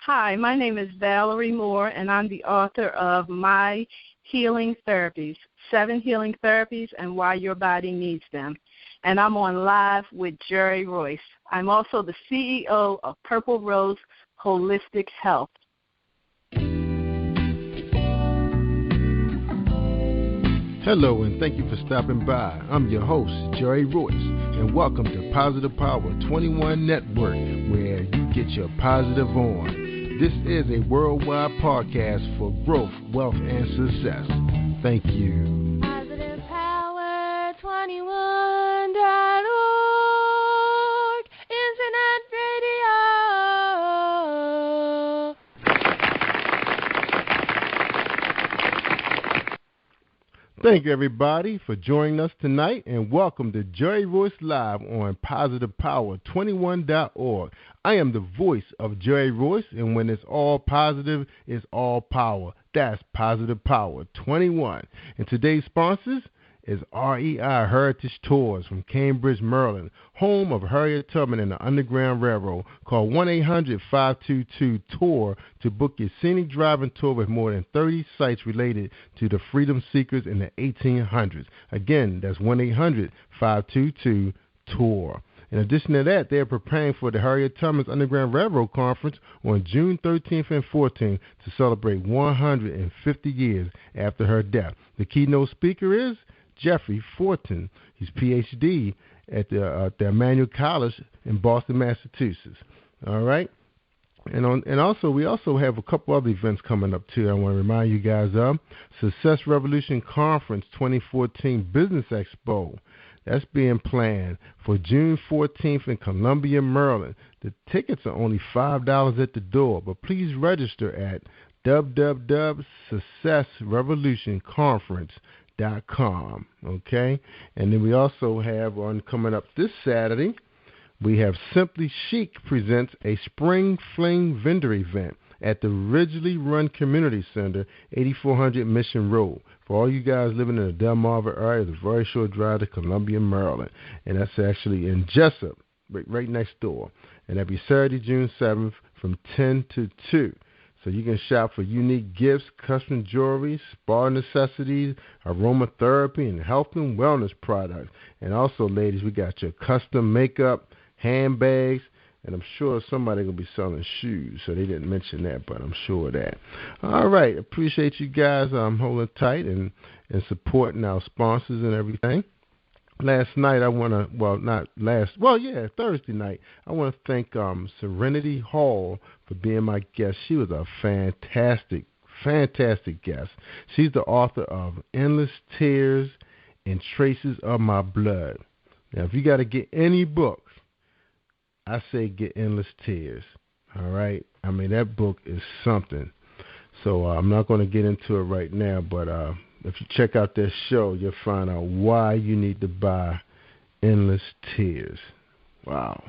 Hi, my name is Valerie Moore, and I'm the author of My Healing Therapies, 7 Healing Therapies and Why Your Body Needs Them. And I'm on live with Jerry Royce. I'm also the CEO of Purple Rose Holistic Health. Hello, and thank you for stopping by. I'm your host, Jerry Royce, and welcome to Positive Power 21 Network, where you get your positive on. This is a worldwide podcast for growth, wealth, and success. Thank you. Positive Power 21.org, Internet Radio. Thank you, everybody, for joining us tonight, and welcome to Jerry Royce Live on Positive Power 21.org. I am the voice of Jerry Royce, and when it's all positive, it's all power. That's Positive Power 21. And today's sponsors is REI Heritage Tours from Cambridge, Maryland, home of Harriet Tubman and the Underground Railroad. Call 1-800-522-TOUR to book your scenic driving tour with more than 30 sites related to the freedom seekers in the 1800s. Again, that's 1-800-522-TOUR. In addition to that, they are preparing for the Harriet Tubman's Underground Railroad Conference on June 13th and 14th to celebrate 150 years after her death. The keynote speaker is Jeffrey Fortin. He's Ph.D. at the Emmanuel College in Boston, Massachusetts. All right? And also, we also have a couple other events coming up, too. I want to remind you guys of Success Revolution Conference 2014 Business Expo. That's being planned for June 14th in Columbia, Maryland. The tickets are only $5 at the door, but please register at www.successrevolutionconference.com. Okay? And then we also have coming up this Saturday, we have Simply Chic presents a Spring Fling vendor event at the Ridgely Run Community Center, 8400 Mission Road. For all you guys living in the Delmarva area, it's a very short drive to Columbia, Maryland. And that's actually in Jessup, right next door. And that'll be Saturday, June 7th from 10 to 2. So you can shop for unique gifts, custom jewelry, spa necessities, aromatherapy, and health and wellness products. And also, ladies, we got your custom makeup, handbags, and I'm sure somebody going to be selling shoes. So they didn't mention that, but I'm sure of that. All right. Appreciate you guys holding tight and supporting our sponsors and everything. Last night, Thursday night, I want to thank Serenity Hall for being my guest. She was a fantastic guest. She's the author of Endless Tears and Traces of My Blood. Now, if you got to get any books, I say get Endless Tears. All right? I mean, that book is something. So I'm not going to get into it right now, but if you check out that show, you'll find out why you need to buy Endless Tears. Wow.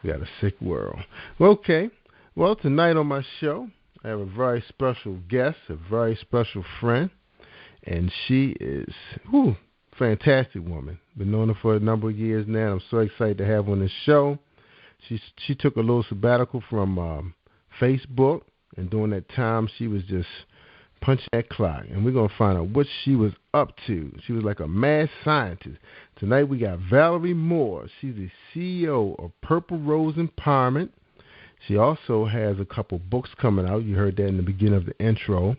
We got a sick world. Okay. Well, tonight on my show, I have a very special guest, a very special friend, and she is a fantastic woman. Been knowing her for a number of years now, and I'm so excited to have her on the show. She took a little sabbatical from Facebook, and during that time, she was just punching that clock. And we're going to find out what she was up to. She was like a mad scientist. Tonight, we got Valerie Moore. She's the CEO of Purple Rose Empowerment. She also has a couple books coming out. You heard that in the beginning of the intro.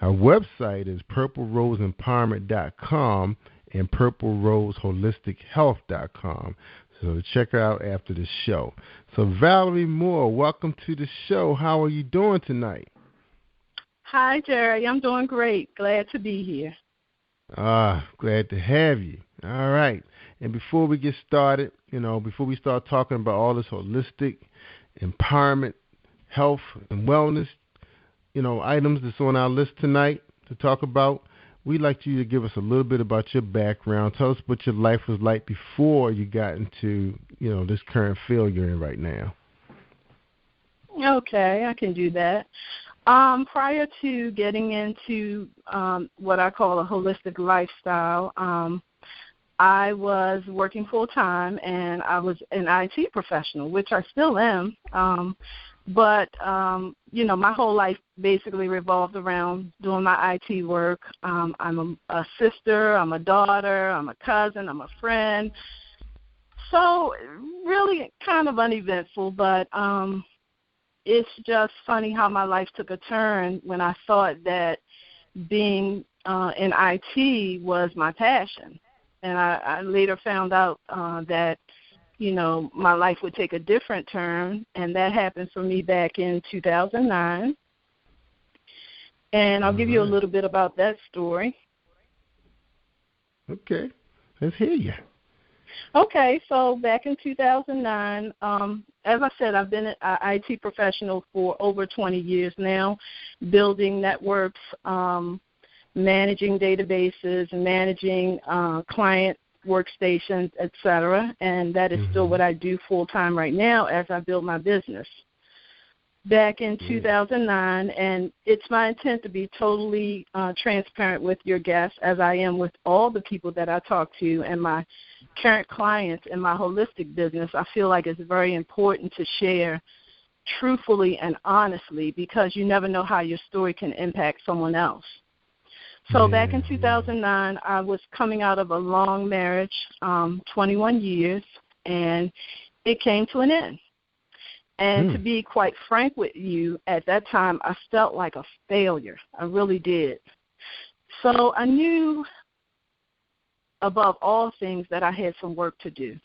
Our website is purpleroseempowerment.com and purpleroseholistic.health.com. So check her out after the show. So Valerie Moore, welcome to the show. How are you doing tonight? Hi, Jerry. I'm doing great. Glad to be here. Glad to have you. All right. And before we get started, before we start talking about all this holistic empowerment, health, and wellness, items that's on our list tonight to talk about, we'd like you to give us a little bit about your background. Tell us what your life was like before you got into, this current field you're in right now. Okay, I can do that. Prior to getting into what I call a holistic lifestyle, I was working full-time, and I was an IT professional, which I still am. But my whole life basically revolved around doing my IT work. I'm a sister, I'm a daughter, I'm a cousin, I'm a friend. So really kind of uneventful, but it's just funny how my life took a turn when I thought that being in IT was my passion. And I later found out that, my life would take a different turn, and that happened for me back in 2009. And I'll give you a little bit about that story. Okay. Let's hear you. Okay, so back in 2009, as I said, I've been an IT professional for over 20 years now, building networks, managing databases, managing client workstations, etc., and that is still what I do full-time right now as I build my business. Back in 2009, and it's my intent to be totally transparent with your guests, as I am with all the people that I talk to and my current clients in my holistic business. I feel like it's very important to share truthfully and honestly, because you never know how your story can impact someone else. So back in 2009, I was coming out of a long marriage, 21 years, and it came to an end. And to be quite frank with you, at that time, I felt like a failure. I really did. So I knew above all things that I had some work to do.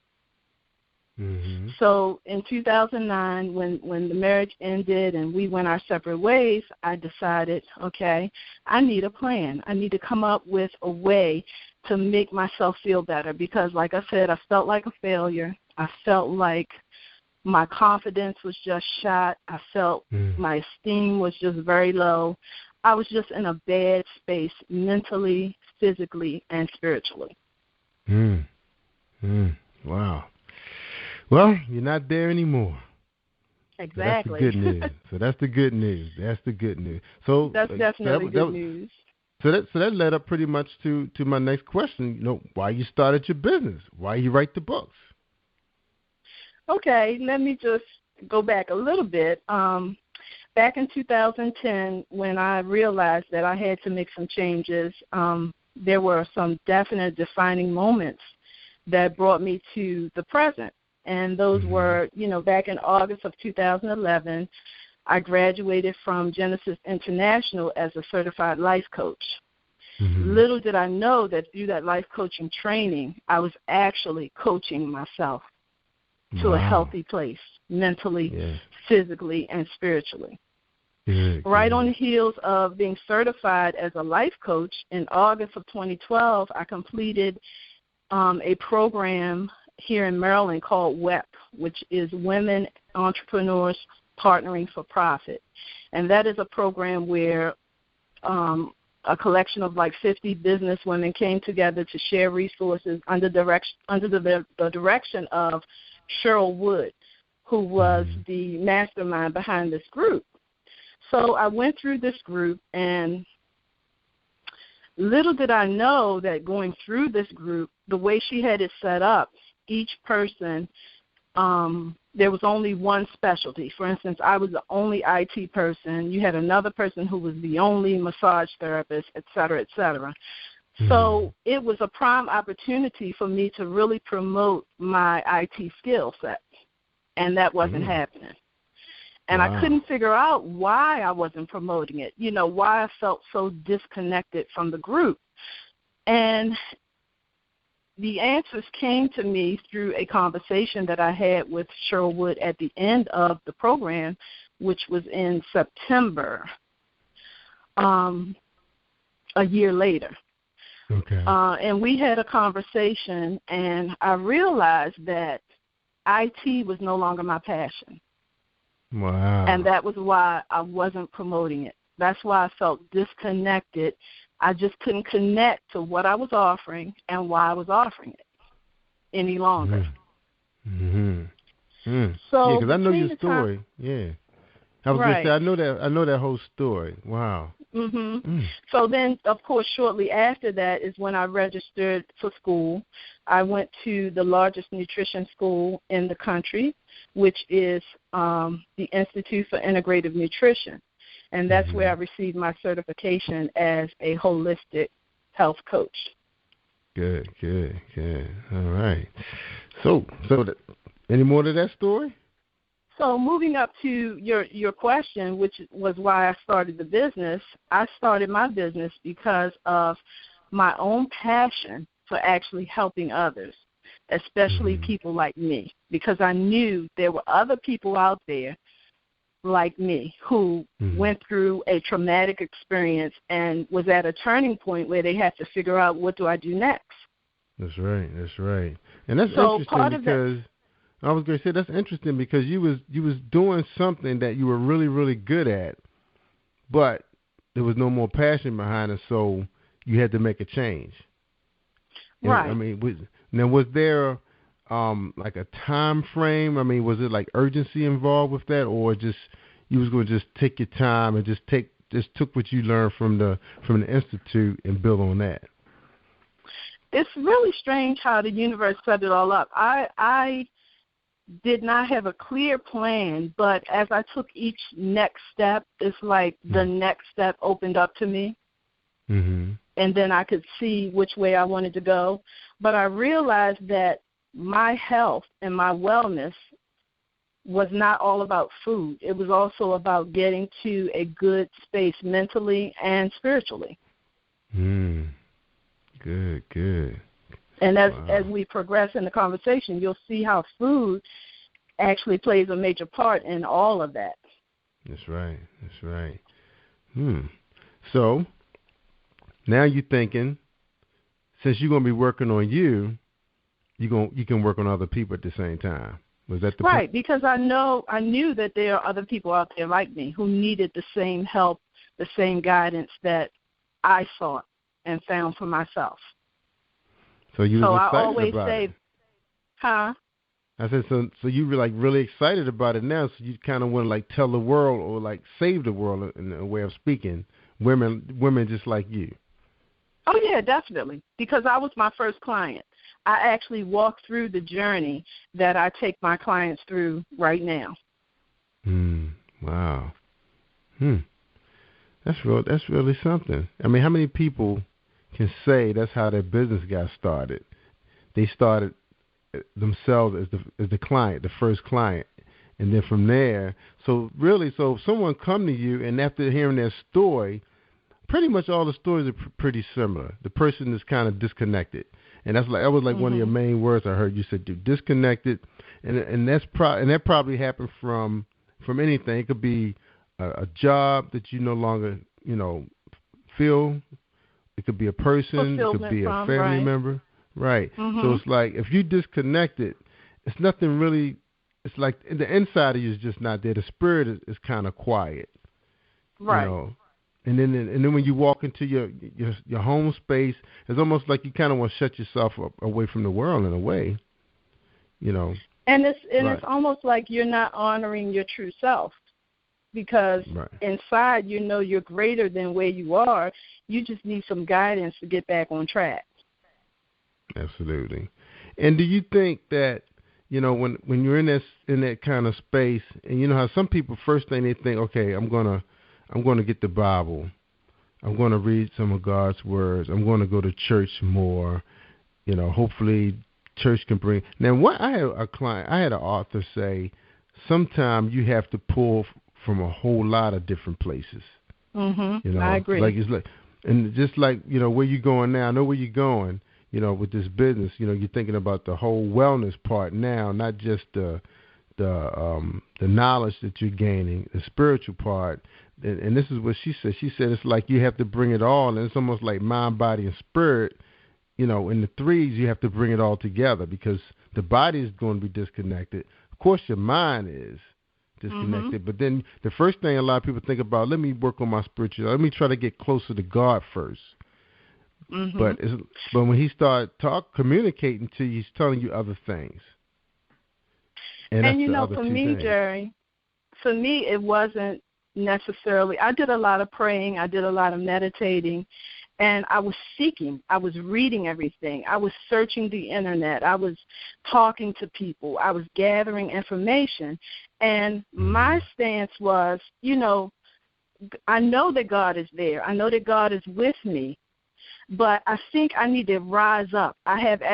So in 2009, when the marriage ended and we went our separate ways, I decided, okay, I need a plan. I need to come up with a way to make myself feel better because, like I said, I felt like a failure. I felt like my confidence was just shot. I felt my esteem was just very low. I was just in a bad space mentally, physically, and spiritually. Wow. Well, you're not there anymore. Exactly. So that's the good news. That's the good news. So that's definitely good news. So that led up pretty much to my next question. Why you started your business? Why you write the books? Okay, let me just go back a little bit. Back in 2010, when I realized that I had to make some changes, there were some definite defining moments that brought me to the present. And those were, back in August of 2011, I graduated from Genesis International as a certified life coach. Little did I know that through that life coaching training, I was actually coaching myself to a healthy place, mentally, physically, and spiritually. Right on the heels of being certified as a life coach, in August of 2012, I completed a program here in Maryland called WEP, which is Women Entrepreneurs Partnering for Profit. And that is a program where a collection of like 50 business women came together to share resources under the direction of Cheryl Wood, who was the mastermind behind this group. So I went through this group, and little did I know that going through this group, the way she had it set up, each person, there was only one specialty. For instance, I was the only IT person. You had another person who was the only massage therapist, et cetera, et cetera. So it was a prime opportunity for me to really promote my IT skill set, and that wasn't happening. And I couldn't figure out why I wasn't promoting it, why I felt so disconnected from the group. And the answers came to me through a conversation that I had with Cheryl Wood at the end of the program, which was in September, a year later. Okay. And we had a conversation, and I realized that IT was no longer my passion. Wow. And that was why I wasn't promoting it. That's why I felt disconnected. I just couldn't connect to what I was offering and why I was offering it any longer. So because I know your story. I was going to say I know that whole story. Wow. So then, of course, shortly after that is when I registered for school. I went to the largest nutrition school in the country, which is the Institute for Integrative Nutrition. And that's where I received my certification as a holistic health coach. Good. All right. So any more to that story? So moving up to your question, which was why I started the business, I started my business because of my own passion for actually helping others, especially people like me, because I knew there were other people out there like me who went through a traumatic experience and was at a turning point where they had to figure out, what do I do next? That's right. And that's interesting because I was going to say that's interesting because you was doing something that you were really, really good at, but there was no more passion behind it, so you had to make a change. Right. I mean, was there like a time frame? I mean, was it like urgency involved with that, or just you was going to just take your time and just took what you learned from the institute and build on that? It's really strange how the universe set it all up. I did not have a clear plan, but as I took each next step, it's like the next step opened up to me. And then I could see which way I wanted to go. But I realized that my health and my wellness was not all about food. It was also about getting to a good space mentally and spiritually. Good. And as we progress in the conversation, you'll see how food actually plays a major part in all of that. That's right. So now you're thinking, since you're going to be working on you can work on other people at the same time. Was that the right? Because I knew that there are other people out there like me who needed the same help, the same guidance that I sought and found for myself. So you were excited I always about say, it. Huh? I said, so you were like really excited about it now, so you kind of want to like tell the world or like save the world in a way of speaking, women just like you. Oh, yeah, definitely, because I was my first client. I actually walked through the journey that I take my clients through right now. Wow. That's really something. I mean, how many people can say that's how their business got started? They started themselves as the client, the first client, and then from there. So if someone come to you and after hearing their story, pretty much all the stories are pretty similar. The person is kind of disconnected, and that was one of your main words I heard you said. You're disconnected, and that probably happened from anything. It could be a job that you no longer feel. It could be a person. It could be a family member. Right. So it's like if you disconnected, it's nothing really. It's like the inside of you is just not there. The spirit is kind of quiet. Right. And then when you walk into your home space, it's almost like you kind of want to shut yourself away from the world in a way. And it's almost like you're not honoring your true self. Because inside you're greater than where you are. You just need some guidance to get back on track. Absolutely. And do you think that, when you're in that kind of space, and you know how some people first thing they think, okay, I'm gonna get the Bible. I'm gonna read some of God's words. I'm gonna go to church more. Hopefully church can bring. Now, I had an author say, sometimes you have to pull from a whole lot of different places. I agree. And just like where you going now. I know where you're going. With this business, you're thinking about the whole wellness part now, not just the knowledge that you're gaining, the spiritual part. And this is what she said. She said it's like you have to bring it all, and it's almost like mind, body, and spirit. In the threes, you have to bring it all together because the body is going to be disconnected. Of course, your mind is disconnected. But then the first thing a lot of people think about, let me work on my spirituality. Let me try to get closer to God first. But when he started communicating to you, he's telling you other things. And for me, Jerry, it wasn't necessarily. I did a lot of praying. I did a lot of meditating. And I was seeking. I was reading everything. I was searching the Internet. I was talking to people. I was gathering information. And my stance was, I know that God is there. I know that God is with me. But I think I need to rise up.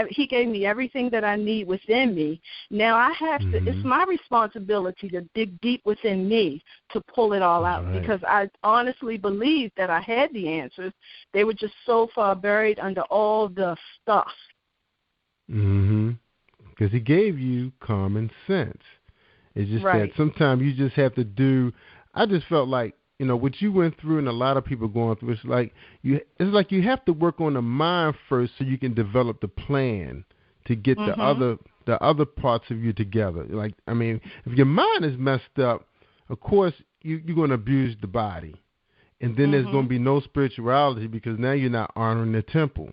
He gave me everything that I need within me. Now I have to, it's my responsibility to dig deep within me to pull it all out, because I honestly believe that I had the answers. They were just so far buried under all the stuff. Because he gave you common sense. It's just that sometimes you just have to do, I just felt like, what you went through and a lot of people going through, it's like you have to work on the mind first so you can develop the plan to get the other parts of you together. Like, I mean, if your mind is messed up, of course you're going to abuse the body. And then there's going to be no spirituality because now you're not honoring the temple.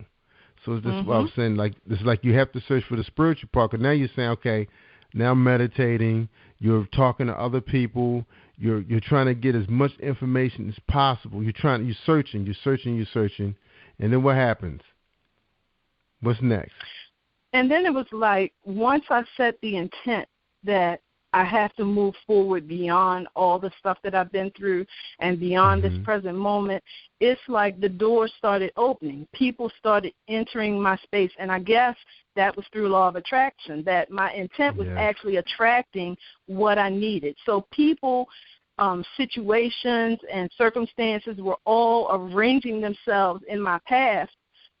So it's just what I was saying, like, it's like you have to search for the spiritual part. Because now you're saying, okay, now I'm meditating, you're talking to other people, you're trying to get as much information as possible. You're searching, and then what happens? What's next? And then it was like, once I set the intent that I have to move forward beyond all the stuff that I've been through and beyond this present moment, it's like the doors started opening. People started entering my space, and I guess that was through law of attraction, that my intent was actually attracting what I needed. So people, situations, and circumstances were all arranging themselves in my path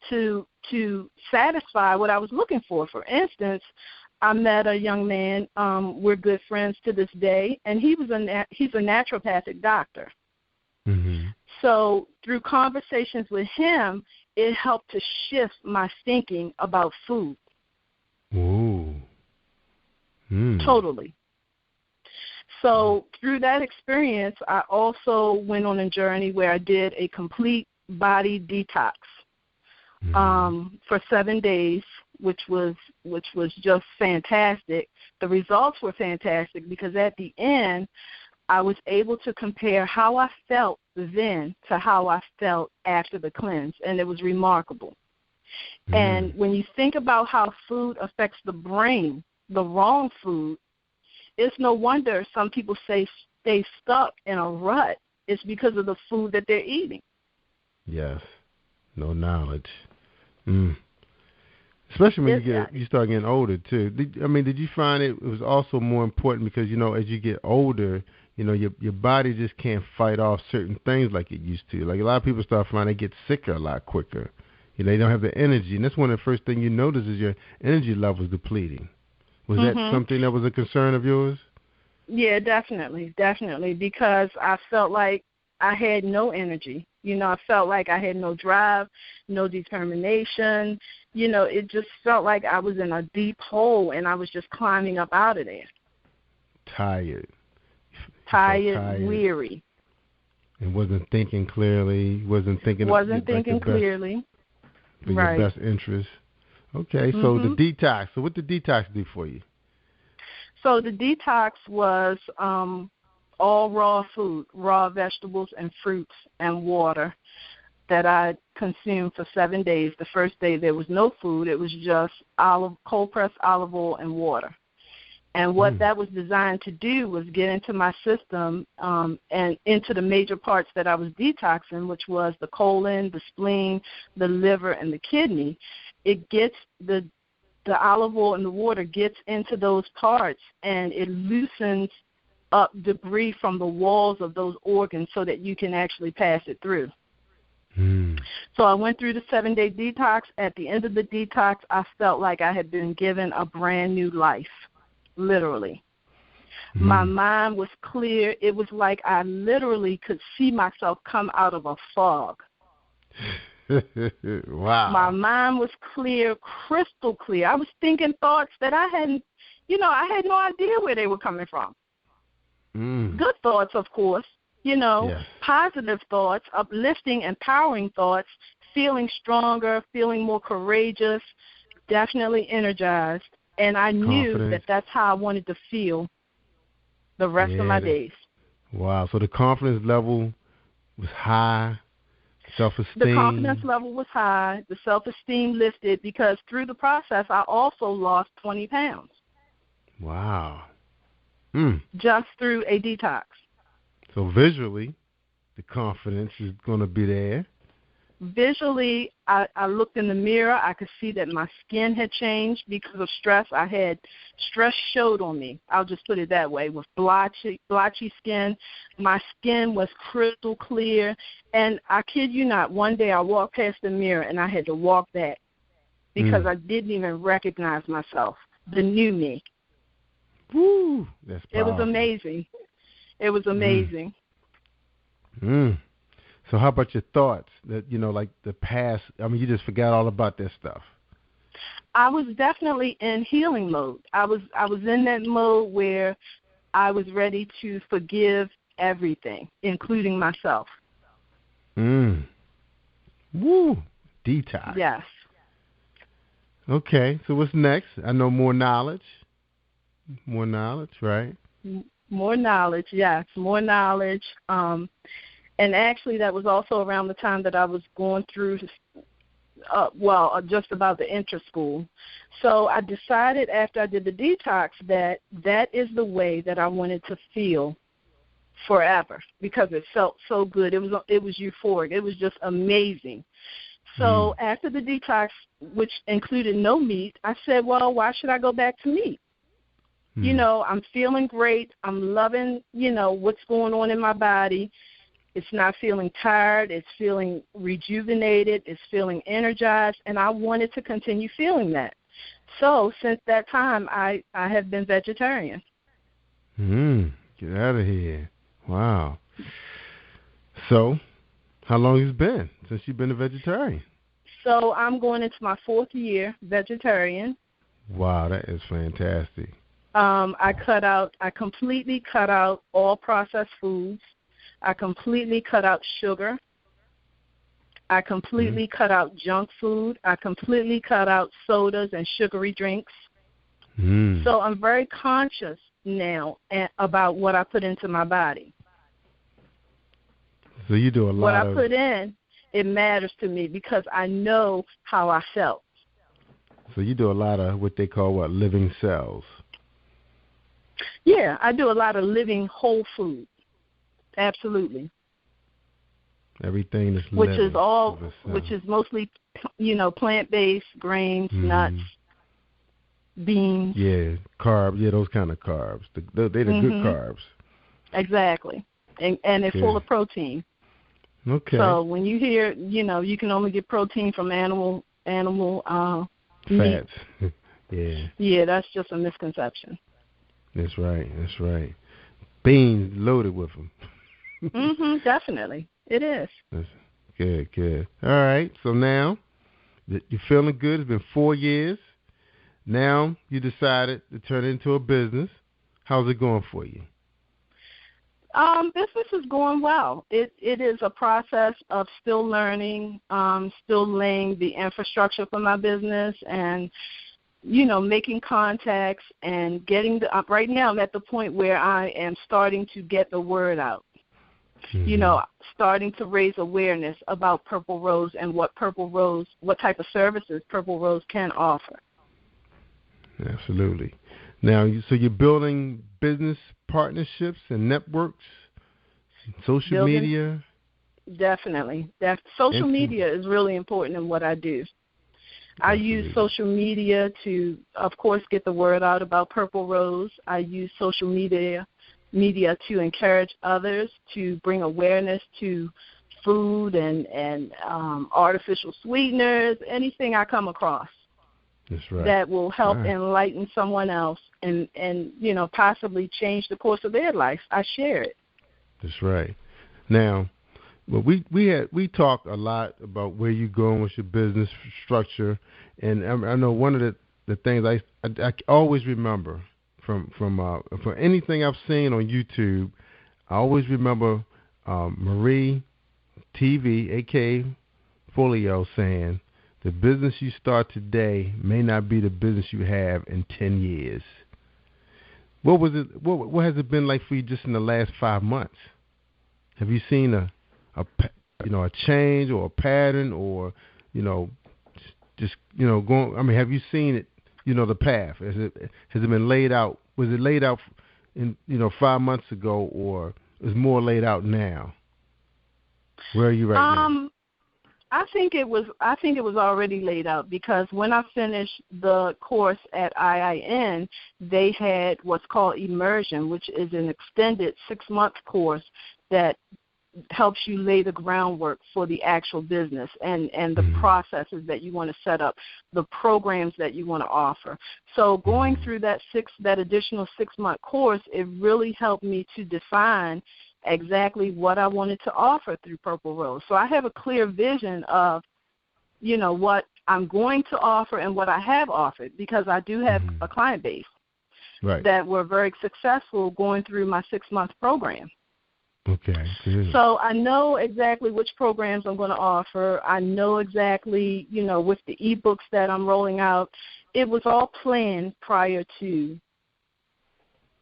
to satisfy what I was looking for. For instance, I met a young man. We're good friends to this day, and he's a naturopathic doctor. So through conversations with him, it helped to shift my thinking about food. Ooh. Totally. So through that experience, I also went on a journey where I did a complete body detox for 7 days, which was just fantastic. The results were fantastic because at the end, I was able to compare how I felt then to how I felt after the cleanse, and it was remarkable. And when you think about how food affects the brain, the wrong food, it's no wonder some people say stay stuck in a rut. It's because of the food that they're eating. Yes. No knowledge. Especially when you start getting older, too. Did you find it was also more important because, as you get older, your body just can't fight off certain things like it used to. Like a lot of people start finding they get sicker a lot quicker. They don't have the energy. And that's one of the first things you notice is your energy levels depleting. Was that something that was a concern of yours? Yeah, definitely, because I felt like I had no energy. I felt like I had no drive, no determination. It just felt like I was in a deep hole and I was just climbing up out of there. Tired, weary. And wasn't thinking clearly, wasn't thinking clearly. For your best interest. Okay, so the detox. So what did detox do for you? So the detox was all raw food, raw vegetables and fruits and water that I consumed for 7 days. The first day there was no food. It was just cold-pressed olive oil and water. And what that was designed to do was get into my system and into the major parts that I was detoxing, which was the colon, the spleen, the liver, and the kidney. It gets the olive oil and the water gets into those parts, and it loosens up debris from the walls of those organs so that you can actually pass it through. So I went through the 7-day detox. At the end of the detox, I felt like I had been given a brand new life. Literally. My mind was clear. It was like I literally could see myself come out of a fog. Wow. My mind was clear, crystal clear. I was thinking thoughts that I hadn't, I had no idea where they were coming from. Good thoughts, of course, positive thoughts, uplifting, empowering thoughts, feeling stronger, feeling more courageous, definitely energized. And I knew that that's how I wanted to feel the rest of my days. Wow. So the confidence level was high, self-esteem. The confidence level was high. The self-esteem lifted because through the process, I also lost 20 pounds. Wow. Just through a detox. So visually, the confidence is going to be there. Visually, I looked in the mirror. I could see that my skin had changed because of stress. Stress showed on me. I'll just put it that way. With blotchy skin, my skin was crystal clear. And I kid you not, one day I walked past the mirror and I had to walk back because I didn't even recognize myself, the new me. Woo, that's powerful. It was amazing. It was amazing. So how about your thoughts that, like the past? I mean, you just forgot all about that stuff. I was definitely in healing mode. I was in that mode where I was ready to forgive everything, including myself. Woo. Detox. Yes. Okay, so what's next? I know more knowledge. More knowledge, right? More knowledge, yes, more knowledge. And actually, that was also around the time that I was going through, just about the intra-school. So I decided after I did the detox that is the way that I wanted to feel forever because it felt so good. It was euphoric. It was just amazing. So after the detox, which included no meat, I said, well, why should I go back to meat? I'm feeling great. I'm loving, what's going on in my body. It's not feeling tired. It's feeling rejuvenated. It's feeling energized, and I wanted to continue feeling that. So since that time, I have been vegetarian. Get out of here. Wow. So how long has it been since you've been a vegetarian? So I'm going into my 4th year vegetarian. Wow, that is fantastic. I completely cut out all processed foods. I completely cut out sugar. I completely cut out junk food. I completely cut out sodas and sugary drinks. So I'm very conscious now about what I put into my body. So you do a lot what I put in, it matters to me because I know how I felt. So you do a lot of what they call living cells. Yeah, I do a lot of living whole food. Absolutely. Everything that's which living. Which is mostly, plant-based, grains, nuts, beans. Yeah, carbs. Yeah, those kind of carbs. They're the good carbs. Exactly. And they're full of protein. Okay. So when you hear, you can only get protein from animal meat. Fats. Yeah. Yeah, that's just a misconception. That's right. Beans loaded with them. Definitely. It is. That's good. All right. So now that you're feeling good, it's been 4 years. Now you decided to turn it into a business. How's it going for you? Business is going well. It is a process of still learning, still laying the infrastructure for my business and, making contacts and getting right now I'm at the point where I am starting to get the word out. Starting to raise awareness about Purple Rose and what type of services Purple Rose can offer. Absolutely. Now, so you're building business partnerships and networks, social media? Definitely. Social media is really important in what I do. I use social media to, of course, get the word out about Purple Rose. I use social media to encourage others to bring awareness to food and artificial sweeteners, anything I come across. That's right. That will help enlighten someone else and possibly change the course of their life. I share it. That's right. Now, well, we talk a lot about where you're going with your business structure, and I know one of the things I always remember from anything I've seen on YouTube, I always remember Marie TV, a.k.a. Folio, saying, the business you start today may not be the business you have in 10 years. What was it? What has it been like for you just in the last 5 months? Have you seen a change or a pattern, or just going? I mean, have you seen it? The path. Has it been laid out? Was it laid out in 5 months ago, or is more laid out now? Where are you right now? I think it was already laid out, because when I finished the course at IIN, they had what's called immersion, which is an extended 6-month course that helps you lay the groundwork for the actual business and the processes that you want to set up, the programs that you want to offer. So going through that additional 6-month course, it really helped me to define exactly what I wanted to offer through Purple Rose. So I have a clear vision of, what I'm going to offer and what I have offered, because I do have a client base that were very successful going through my 6-month program. Okay. Good. So I know exactly which programs I'm going to offer. I know exactly, with the EBOOKS that I'm rolling out, it was all planned prior to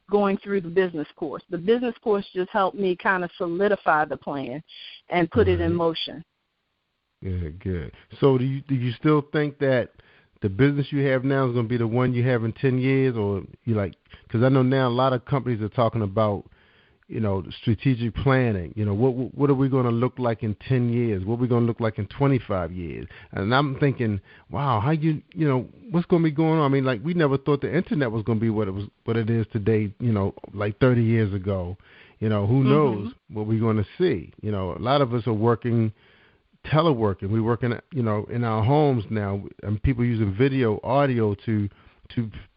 going through the business course. The business course just helped me kind of solidify the plan and put it in motion. Good. So do you still think that the business you have now is going to be the one you have in 10 years, or because I know now a lot of companies are talking about, strategic planning. What are we going to look like in 10 years? What are we going to look like in 25 years? And I'm thinking, wow, how what's going to be going on? I mean, we never thought the internet was going to be what it is today, 30 years ago. Who knows what we're going to see? A lot of us are working teleworking. We're working, in our homes now, and people using video, audio to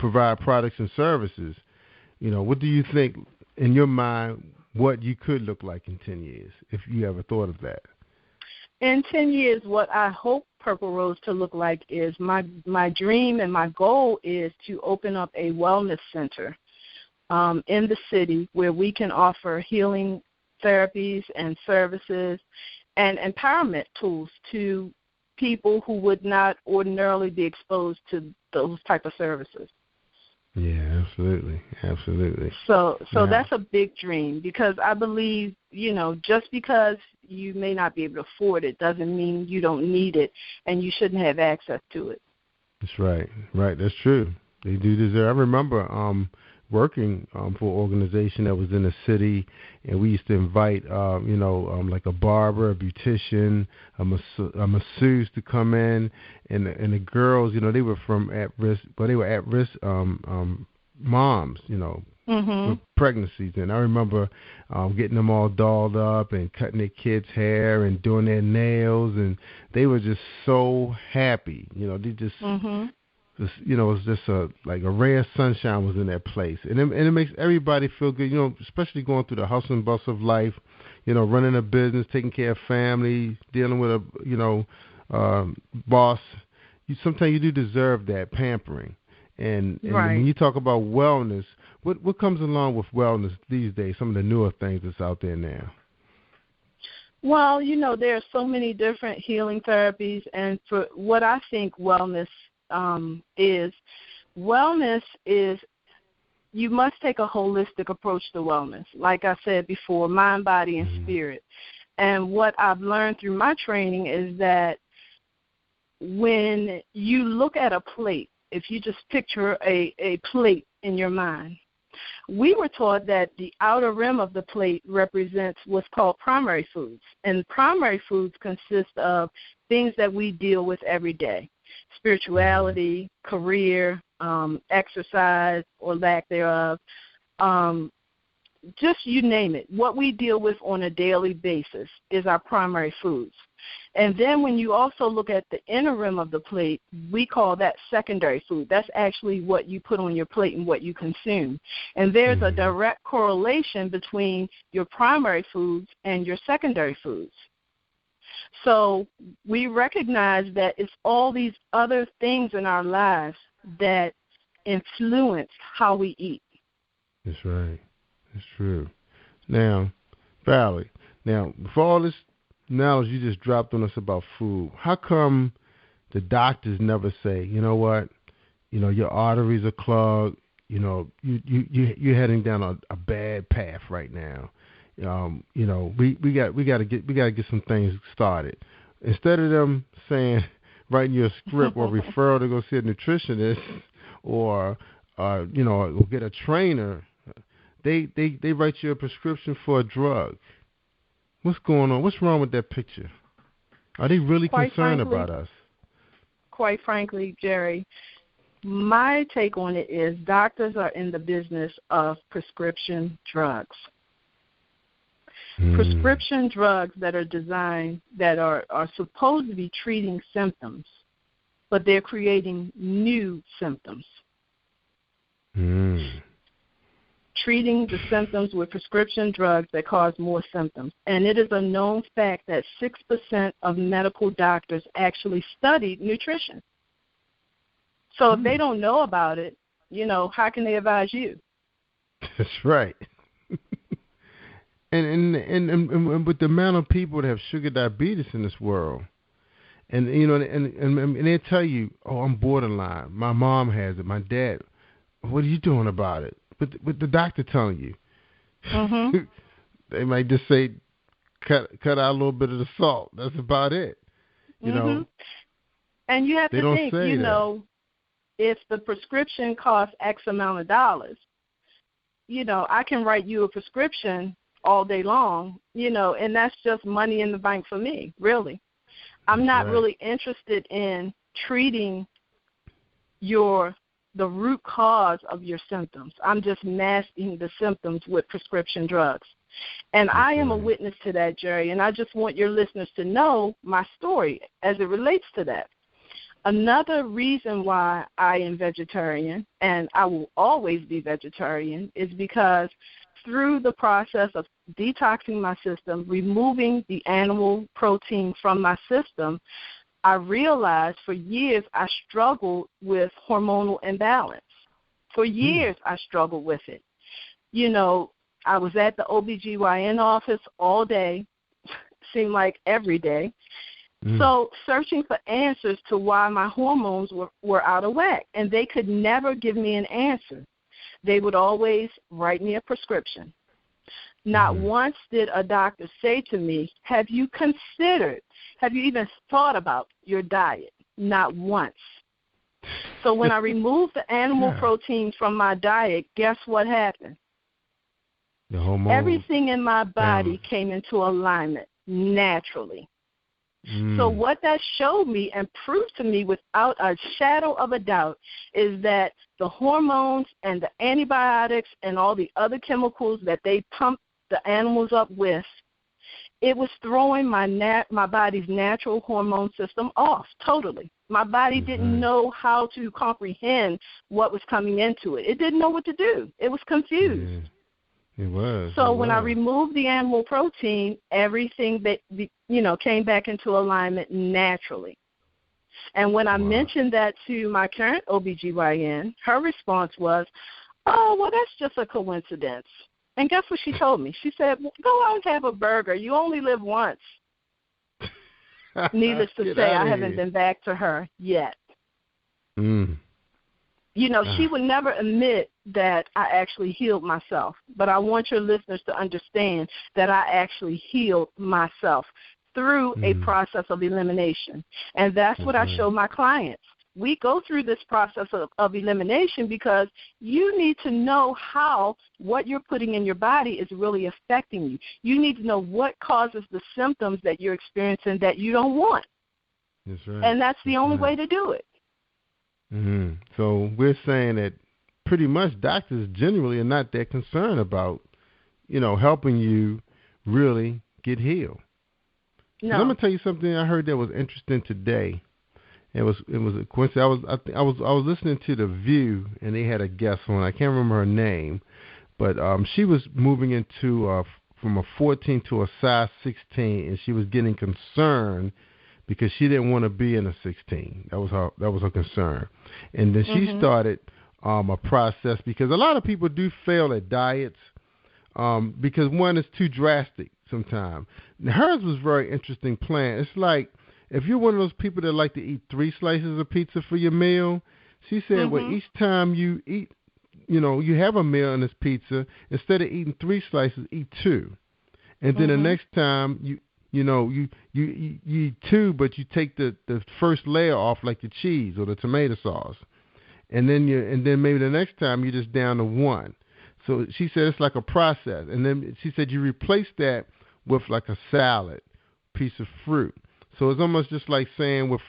provide products and services. What do you think, in your mind, what you could look like in 10 years, if you ever thought of that? In 10 years, what I hope Purple Rose to look like is my dream and my goal is to open up a wellness center in the city where we can offer healing therapies and services and empowerment tools to people who would not ordinarily be exposed to those type of services. Yeah, absolutely. So that's a big dream, because I believe, just because you may not be able to afford it doesn't mean you don't need it and you shouldn't have access to it. That's right. That's true. They do deserve. I remember working for an organization that was in the city, and we used to invite, like a barber, a beautician, a masseuse to come in, and the girls, they were from at-risk, but they were at-risk moms, with pregnancies. And I remember getting them all dolled up and cutting their kids' hair and doing their nails, and they were just so happy. They just... it's just a ray of sunshine was in that place, and it makes everybody feel good. Especially going through the hustle and bustle of life, running a business, taking care of family, dealing with a boss. Sometimes you do deserve that pampering, and when you talk about wellness, what comes along with wellness these days? Some of the newer things that's out there now. Well, there are so many different healing therapies, and for what I think wellness is you must take a holistic approach to wellness. Like I said before, mind, body, and spirit. And what I've learned through my training is that when you look at a plate, if you just picture a plate in your mind, we were taught that the outer rim of the plate represents what's called primary foods. And primary foods consist of things that we deal with every day. Spirituality, career, exercise or lack thereof, just you name it. What we deal with on a daily basis is our primary foods. And then when you also look at the inner rim of the plate, we call that secondary food. That's actually what you put on your plate and what you consume. And there's a direct correlation between your primary foods and your secondary foods. So we recognize that it's all these other things in our lives that influence how we eat. That's right. That's true. Now, Valerie, for all this knowledge you just dropped on us about food, how come the doctors never say, you know what, your arteries are clogged, you're heading down a bad path right now. We got to get some things started. Instead of them saying writing you a script or referral to go see a nutritionist or go get a trainer, they write you a prescription for a drug. What's going on? What's wrong with that picture? Are they really concerned about us? Quite frankly, Jerry, my take on it is doctors are in the business of prescription drugs. Prescription drugs that are designed, that are supposed to be treating symptoms, but they're creating new symptoms. Treating the symptoms with prescription drugs that cause more symptoms. And it is a known fact that 6% of medical doctors actually studied nutrition. So if they don't know about it, how can they advise you? That's right. And with the amount of people that have sugar diabetes in this world, and they tell you, oh, I'm borderline. My mom has it. My dad. What are you doing about it? With the doctor telling you, they might just say, cut out a little bit of the salt. That's about it. And you have to think, if the prescription costs X amount of dollars, I can write you a prescription all day long, and that's just money in the bank for me, really. I'm not really interested in treating the root cause of your symptoms. I'm just masking the symptoms with prescription drugs. And I am a witness to that, Jerry, and I just want your listeners to know my story as it relates to that. Another reason why I am vegetarian, and I will always be vegetarian, is because through the process of detoxing my system, removing the animal protein from my system, I realized for years I struggled with hormonal imbalance. For years I struggled with it. I was at the OBGYN office all day, seemed like every day. So searching for answers to why my hormones were out of whack, and they could never give me an answer. They would always write me a prescription. Not once did a doctor say to me, have you even thought about your diet? Not once. So when I removed the animal protein from my diet, guess what happened? The hormones. Everything in my body came into alignment naturally. So what that showed me and proved to me without a shadow of a doubt is that the hormones and the antibiotics and all the other chemicals that they pump the animals up with, it was throwing my body's natural hormone system off totally. My body didn't know how to comprehend what was coming into it. It didn't know what to do. It was confused. It was. So when I removed the animal protein, everything that came back into alignment naturally. And when I mentioned that to my current OBGYN, her response was, oh, well, that's just a coincidence. And guess what she told me? She said, well, go out and have a burger. You only live once. Needless to say, I haven't been back to her yet. She would never admit that I actually healed myself. But I want your listeners to understand that I actually healed myself through a process of elimination. And that's what I show my clients. We go through this process of elimination because you need to know how what you're putting in your body is really affecting you. You need to know what causes the symptoms that you're experiencing that you don't want. That's right. And that's the only way to do it. So we're saying that pretty much doctors generally are not that concerned about, helping you really get healed. No. I'm gonna tell you something I heard that was interesting today. It was a coincidence. I was listening to The View, and they had a guest on. I can't remember her name, but she was moving into from a 14 to a size 16, and she was getting concerned because she didn't want to be in a 16. That was her concern. And then she started a process because a lot of people do fail at diets because one is too drastic sometimes. Hers was very interesting plan. It's like if you're one of those people that like to eat 3 slices of pizza for your meal, she said, well, each time you eat, you have a meal on this pizza. Instead of eating 3 slices, eat 2. And then the next time you eat 2, but you take the first layer off, like the cheese or the tomato sauce. And then maybe the next time you're just down to 1. So she said it's like a process. And then she said you replace that with like a salad, piece of fruit. So it's almost just like saying with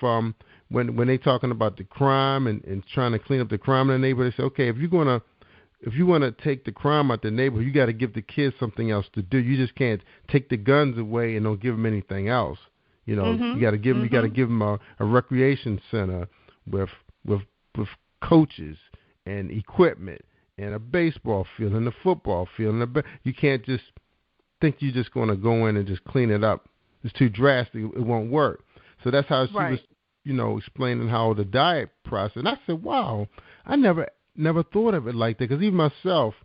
when they talking about the crime and trying to clean up the crime in the neighborhood, they say, okay, if you want to take the crime out the neighborhood, you got to give the kids something else to do. You just can't take the guns away and don't give them anything else. You got to give them. You got to give them a recreation center with coaches and equipment and a baseball field and a football field. You can't just think you're just going to go in and just clean it up. It's too drastic. It won't work. So that's how she was, explaining how the diet process. And I said, wow, I never thought of it like that, because even myself,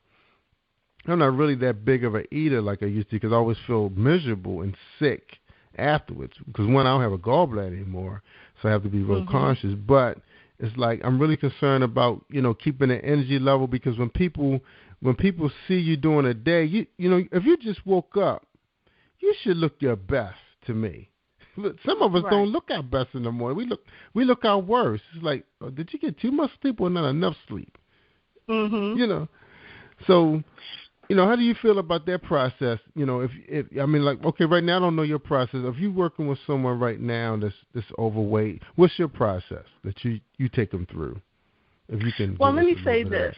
I'm not really that big of an eater like I used to, because I always feel miserable and sick afterwards. Because one, I don't have a gallbladder anymore, so I have to be real conscious. But it's like I'm really concerned about keeping the energy level, because when people see you during a day, if you just woke up, you should look your best. To me, some of us don't look our best in the morning. We look our worst. It's like, did you get too much sleep or not enough sleep? So, how do you feel about that process? Okay, right now I don't know your process. If you're working with someone right now that's overweight, what's your process that you take them through? If you can. Well, let me say this.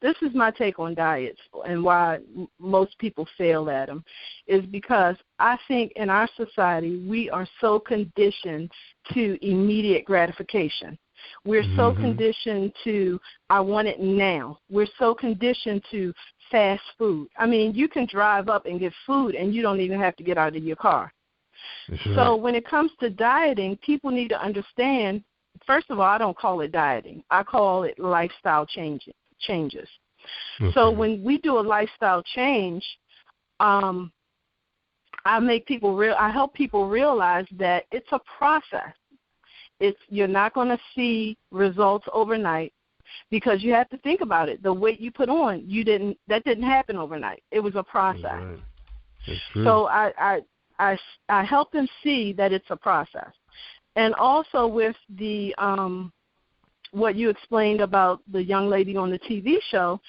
This is my take on diets, and why most people fail at them is because I think in our society we are so conditioned to immediate gratification. We're so conditioned to, I want it now. We're so conditioned to fast food. I mean, you can drive up and get food and you don't even have to get out of your car. So when it comes to dieting, people need to understand, first of all, I don't call it dieting. I call it lifestyle changes. So when we do a lifestyle change, I help people realize that it's a process. You're not going to see results overnight, because you have to think about it. The weight you put on, that didn't happen overnight. It was a process. That's true. So I help them see that it's a process. And also with the what you explained about the young lady on the TV show,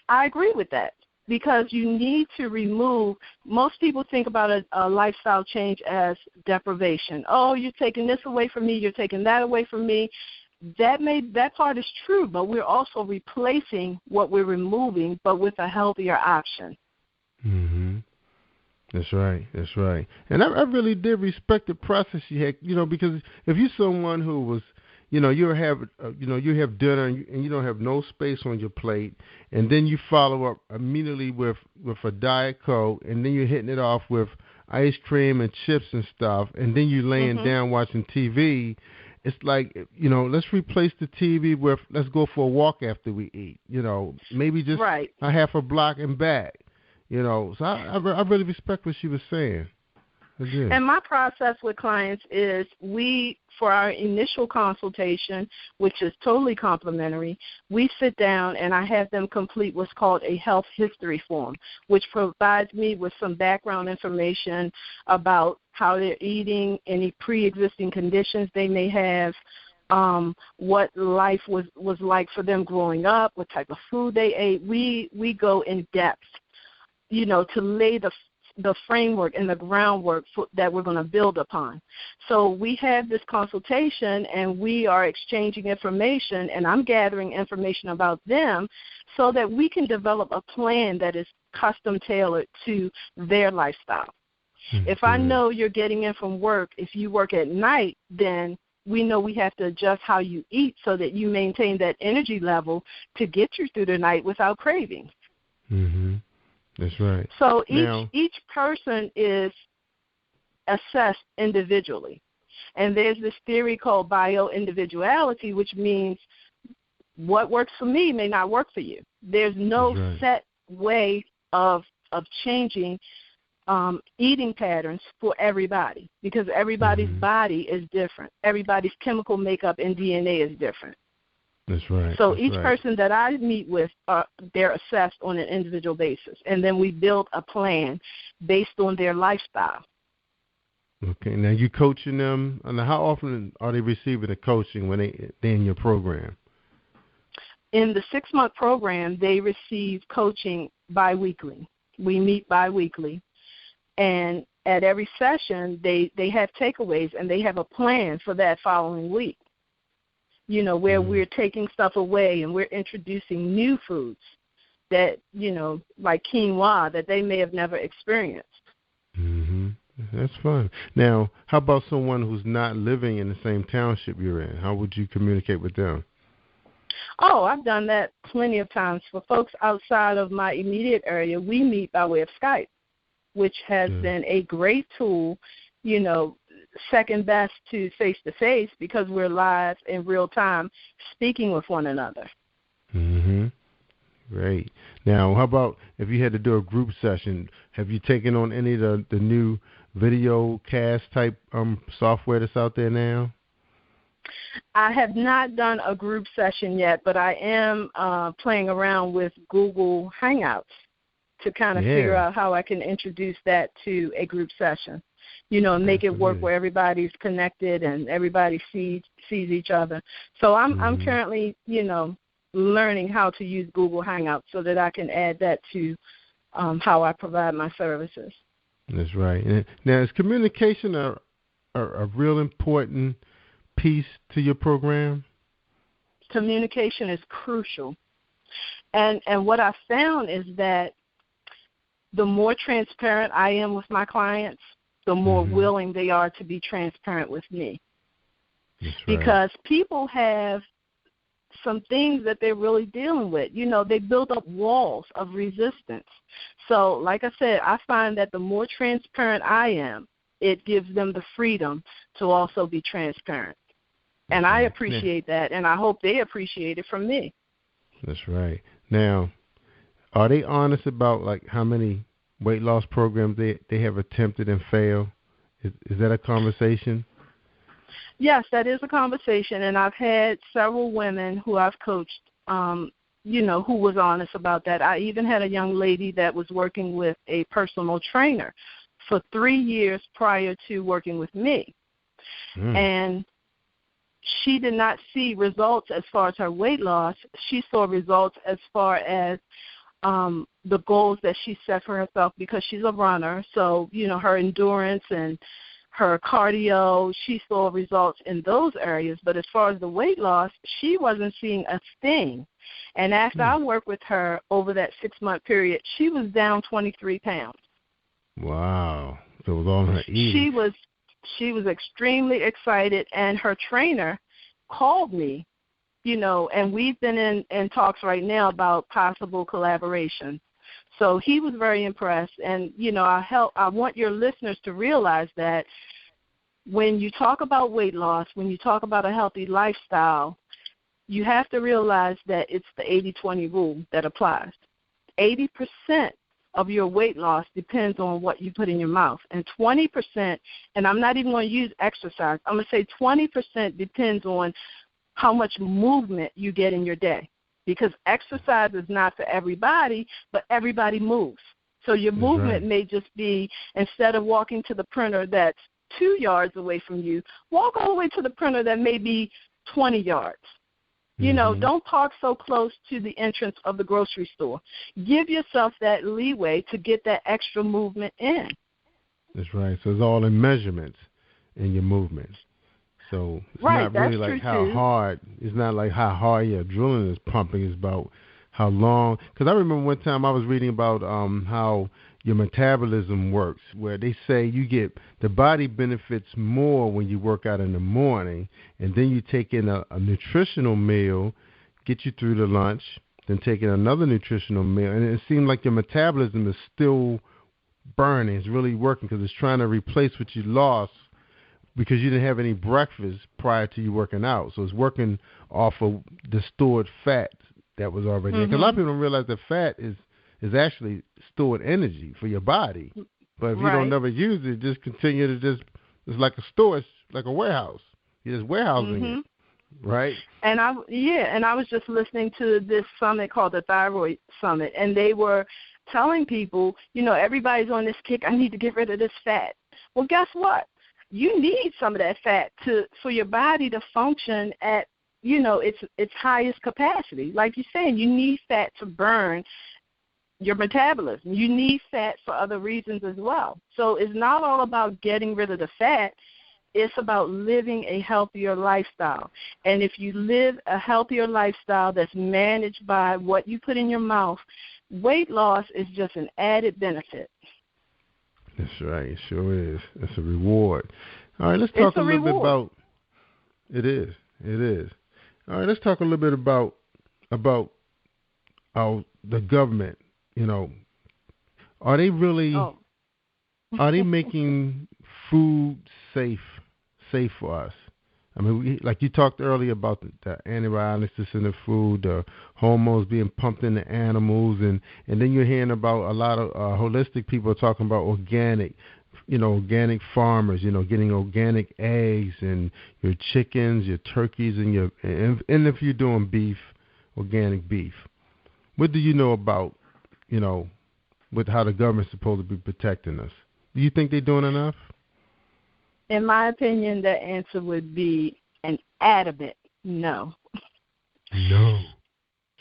I agree with that, because you need to remove, most people think about a lifestyle change as deprivation. Oh, you're taking this away from me, you're taking that away from me. That part is true, but we're also replacing what we're removing, but with a healthier option. That's right. And I really did respect the process you had, because if you're someone who was, you have dinner and you don't have no space on your plate, and then you follow up immediately with a Diet Coke, and then you're hitting it off with ice cream and chips and stuff, and then you're laying down watching TV. It's like, let's replace the TV with, let's go for a walk after we eat, maybe just a half a block and back, So I really respect what she was saying. And my process with clients is for our initial consultation, which is totally complimentary, we sit down and I have them complete what's called a health history form, which provides me with some background information about how they're eating, any pre-existing conditions they may have, what life was like for them growing up, what type of food they ate. We go in depth, to lay the framework and the groundwork that we're going to build upon. So we have this consultation and we are exchanging information, and I'm gathering information about them so that we can develop a plan that is custom tailored to their lifestyle. If I know you're getting in from work, if you work at night, then we know we have to adjust how you eat so that you maintain that energy level to get you through the night without cravings. That's right. So each person is assessed individually. And there's this theory called bio-individuality, which means what works for me may not work for you. There's no set way of changing eating patterns for everybody, because everybody's body is different. Everybody's chemical makeup and DNA is different. That's right. So That's each right. person that I meet with, they're assessed on an individual basis, and then we build a plan based on their lifestyle. Okay. Now you coaching them, and how often are they receiving the coaching when they're in your program? In the 6-month program, they receive coaching biweekly. We meet biweekly, and at every session, they have takeaways, and they have a plan for that following week. You know, where we're taking stuff away and we're introducing new foods that, you know, like quinoa that they may have never experienced. Mm-hmm. That's fun. Now, how about someone who's not living in the same township you're in? How would you communicate with them? Oh, I've done that plenty of times. For folks outside of my immediate area, we meet by way of Skype, which has been a great tool, you know, second best to face-to-face because we're live in real time speaking with one another. Mm-hmm. Great. Now, how about if you had to do a group session, have you taken on any of the new video cast type software that's out there now? I have not done a group session yet, but I am playing around with Google Hangouts to kind of figure out how I can introduce that to a group session. You know, and make it work where everybody's connected and everybody sees each other. So I'm currently, you know, learning how to use Google Hangouts so that I can add that to how I provide my services. That's right. Now, is communication a real important piece to your program? Communication is crucial. And what I found is that the more transparent I am with my clients, the more willing they are to be transparent with me. That's right. Because people have some things that they're really dealing with. You know, they build up walls of resistance. So, like I said, I find that the more transparent I am, it gives them the freedom to also be transparent. And I appreciate that, and I hope they appreciate it from me. That's right. Now, are they honest about, like, how many weight loss programs they have attempted and failed? Is that a conversation? Yes, that is a conversation, and I've had several women who I've coached, you know, who was honest about that. I even had a young lady that was working with a personal trainer for 3 years prior to working with me. And she did not see results as far as her weight loss. She saw results as far as the goals that she set for herself because she's a runner. So, you know, her endurance and her cardio, she saw results in those areas. But as far as the weight loss, she wasn't seeing a thing. And after I worked with her over that 6-month period, she was down 23 pounds. Wow. So it was on her eating. She was extremely excited, and her trainer called me, you know, and we've been in talks right now about possible collaboration. So he was very impressed, and, you know, I want your listeners to realize that when you talk about weight loss, when you talk about a healthy lifestyle, you have to realize that it's the 80-20 rule that applies. 80% of your weight loss depends on what you put in your mouth, and 20%, and I'm not even going to use exercise, I'm going to say 20% depends on how much movement you get in your day. Because exercise is not for everybody, but everybody moves. So your movement may just be, instead of walking to the printer that's 2 yards away from you, walk all the way to the printer that may be 20 yards. You know, don't park so close to the entrance of the grocery store. Give yourself that leeway to get that extra movement in. That's right. So it's all in measurements in your movements. So it's not really like how hard. It's not like how hard your adrenaline is pumping. It's about how long. Because I remember one time I was reading about how your metabolism works, where they say you get the body benefits more when you work out in the morning, and then you take in a nutritional meal, get you through the lunch, then take in another nutritional meal, and it seemed like your metabolism is still burning. It's really working because it's trying to replace what you lost because you didn't have any breakfast prior to you working out. So it's working off of the stored fat that was already there. Because a lot of people don't realize that fat is actually stored energy for your body. But if you don't never use it, just continue to it's like a store, it's like a warehouse. You're just warehousing it. right? And I was just listening to this summit called the Thyroid Summit, and they were telling people, everybody's on this kick, I need to get rid of this fat. Well, guess what? You need some of that fat for your body to function at, its highest capacity. Like you're saying, you need fat to burn your metabolism. You need fat for other reasons as well. So it's not all about getting rid of the fat. It's about living a healthier lifestyle. And if you live a healthier lifestyle that's managed by what you put in your mouth, weight loss is just an added benefit. That's right. It sure is. It's a reward. All right, let's talk a little bit about – it is. It is. All right, let's talk a little bit about the government. Are they really are they making food safe for us? I mean, like you talked earlier about the antibiotics that's in the food, the hormones being pumped into animals, and then you're hearing about a lot of holistic people talking about organic farmers, getting organic eggs and your chickens, your turkeys, and if you're doing beef, organic beef. What do you know about, with how the government's supposed to be protecting us? Do you think they're doing enough? In my opinion, the answer would be an adamant no. No.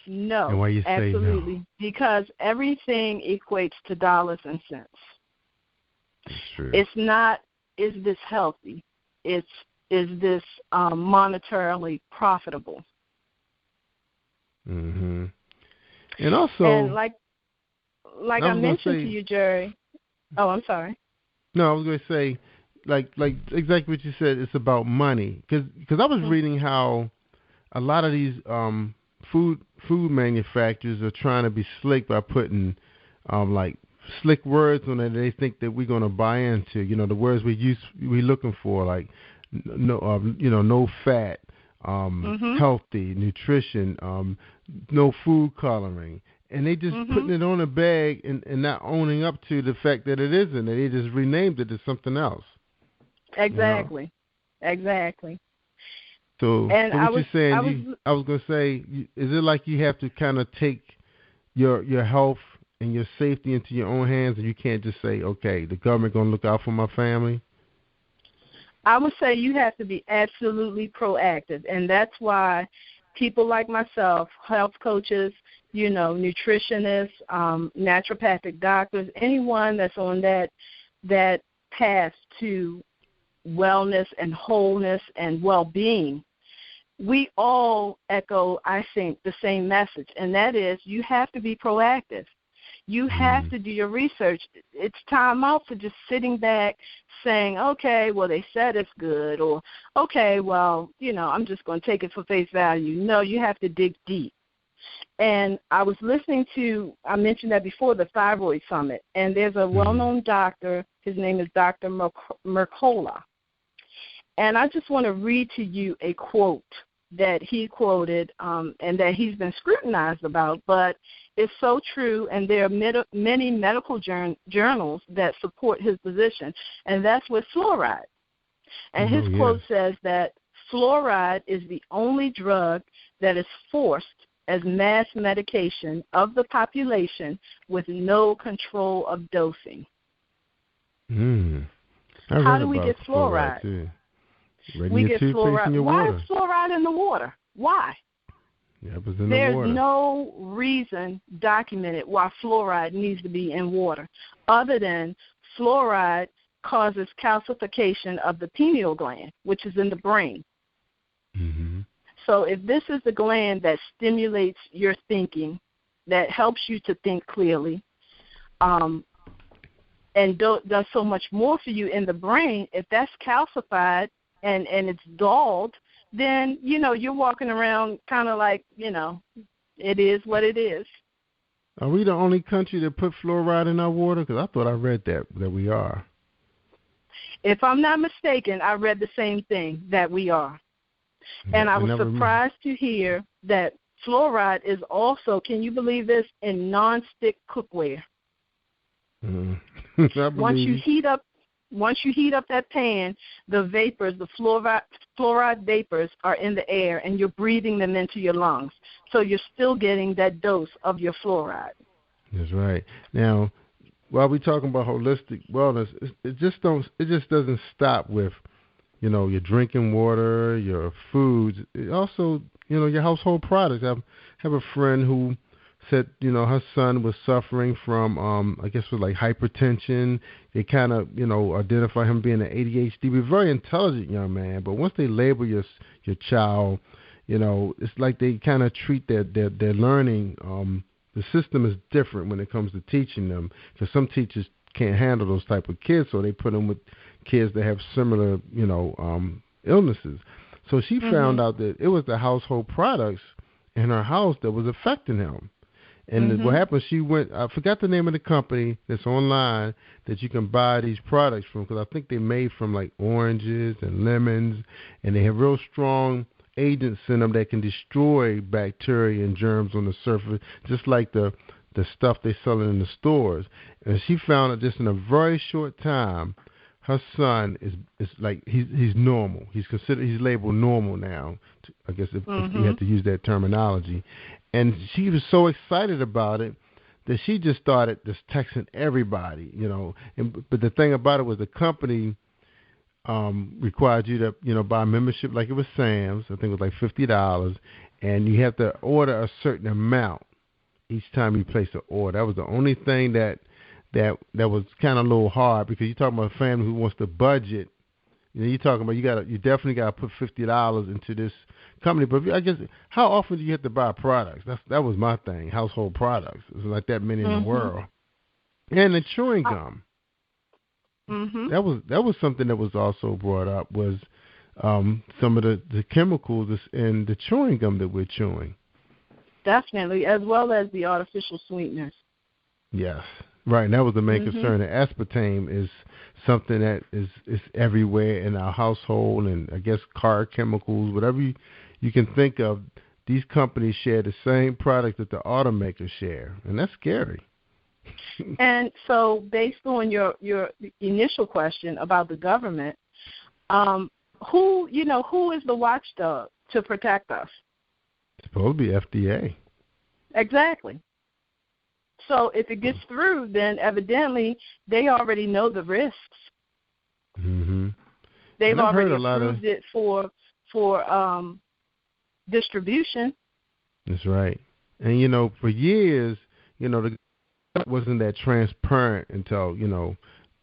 No. And why you say absolutely. No? Because everything equates to dollars and cents. That's true. It's not, is this healthy? It's, is this monetarily profitable? Mm-hmm. And also, and like I mentioned to you, Jerry. Oh, I'm sorry. No, I was going to say, like exactly what you said. It's about money, because I was reading how a lot of these food manufacturers are trying to be slick by putting like slick words on it. They think that we're going to buy into. The words we looking for, like no fat, healthy, nutrition, no food coloring. And they just putting it on a bag and not owning up to the fact that it isn't. They just renamed it as something else. Exactly. Exactly. So, and what you're saying, I was going to say, is it like you have to kind of take your health and your safety into your own hands, and you can't just say, okay, the government going to look out for my family? I would say you have to be absolutely proactive, and that's why people like myself, health coaches, nutritionists, naturopathic doctors, anyone that's on that path to wellness and wholeness and well-being, we all echo, I think, the same message, and that is you have to be proactive. You have to do your research. It's time out for just sitting back saying, okay, well, they said it's good, or, okay, well, I'm just going to take it for face value. No, you have to dig deep. And I was listening to, I mentioned that before, the Thyroid Summit, and there's a well-known doctor. His name is Dr. Mercola. And I just want to read to you a quote that he quoted and that he's been scrutinized about, but it's so true, and there are many medical journals that support his position, and that's with fluoride. And his quote says that fluoride is the only drug that is forced as mass medication of the population with no control of dosing. How do we get fluoride? We get fluoride. Why is fluoride in the water? Why? Yeah, it was in There's the water. no reason documented why fluoride needs to be in water other than fluoride causes calcification of the pineal gland, which is in the brain. So if this is the gland that stimulates your thinking, that helps you to think clearly, and does so much more for you in the brain, if that's calcified and it's dulled, then, you're walking around kind of like, it is what it is. Are we the only country that put fluoride in our water? Because I thought I read that we are. If I'm not mistaken, I read the same thing, that we are. And I was surprised to hear that fluoride is also, can you believe this, in nonstick cookware. Once you heat up Once you heat up that pan, the vapors, the fluoride vapors are in the air, and you're breathing them into your lungs. So you're still getting that dose of your fluoride. That's right. Now, while we're talking about holistic wellness, it just doesn't stop with, your drinking water, your foods. It also, your household products. I have a friend who said, her son was suffering from, I guess it was like hypertension. They kind of, identify him being an ADHD. He's a very intelligent young man, but once they label your child, it's like they kind of treat their learning. The system is different when it comes to teaching them, because some teachers can't handle those type of kids, so they put them with kids that have similar, illnesses. So she found out that it was the household products in her house that was affecting him. And what happened, she went, I forgot the name of the company that's online that you can buy these products from, because I think they're made from like oranges and lemons, and they have real strong agents in them that can destroy bacteria and germs on the surface, just like the stuff they sell in the stores. And she found that just in a very short time, her son is like he's normal. He's labeled normal now, I guess if you had to use that terminology. And she was so excited about it that she just started just texting everybody, But the thing about it was the company required you to, buy a membership like it was Sam's. I think it was like $50, and you have to order a certain amount each time you place an order. That was the only thing that was kind of a little hard, because you're talking about a family who wants to budget. You're talking about you definitely got to put $50 into this company. But I guess, how often do you have to buy products? That was my thing, household products. There's like that many in the world. And the chewing gum. That was something that was also brought up, was some of the chemicals in the chewing gum that we're chewing. Definitely, as well as the artificial sweeteners. Yes, right. And that was the main concern. The aspartame is something that is everywhere in our household, and I guess car chemicals, whatever you can think of. These companies share the same product that the automakers share, and that's scary. And so, based on your initial question about the government, who is the watchdog to protect us? It's supposed to be FDA. Exactly. So if it gets through, then evidently they already know the risks. They've already approved it for distribution. That's right. And for years, the wasn't that transparent until,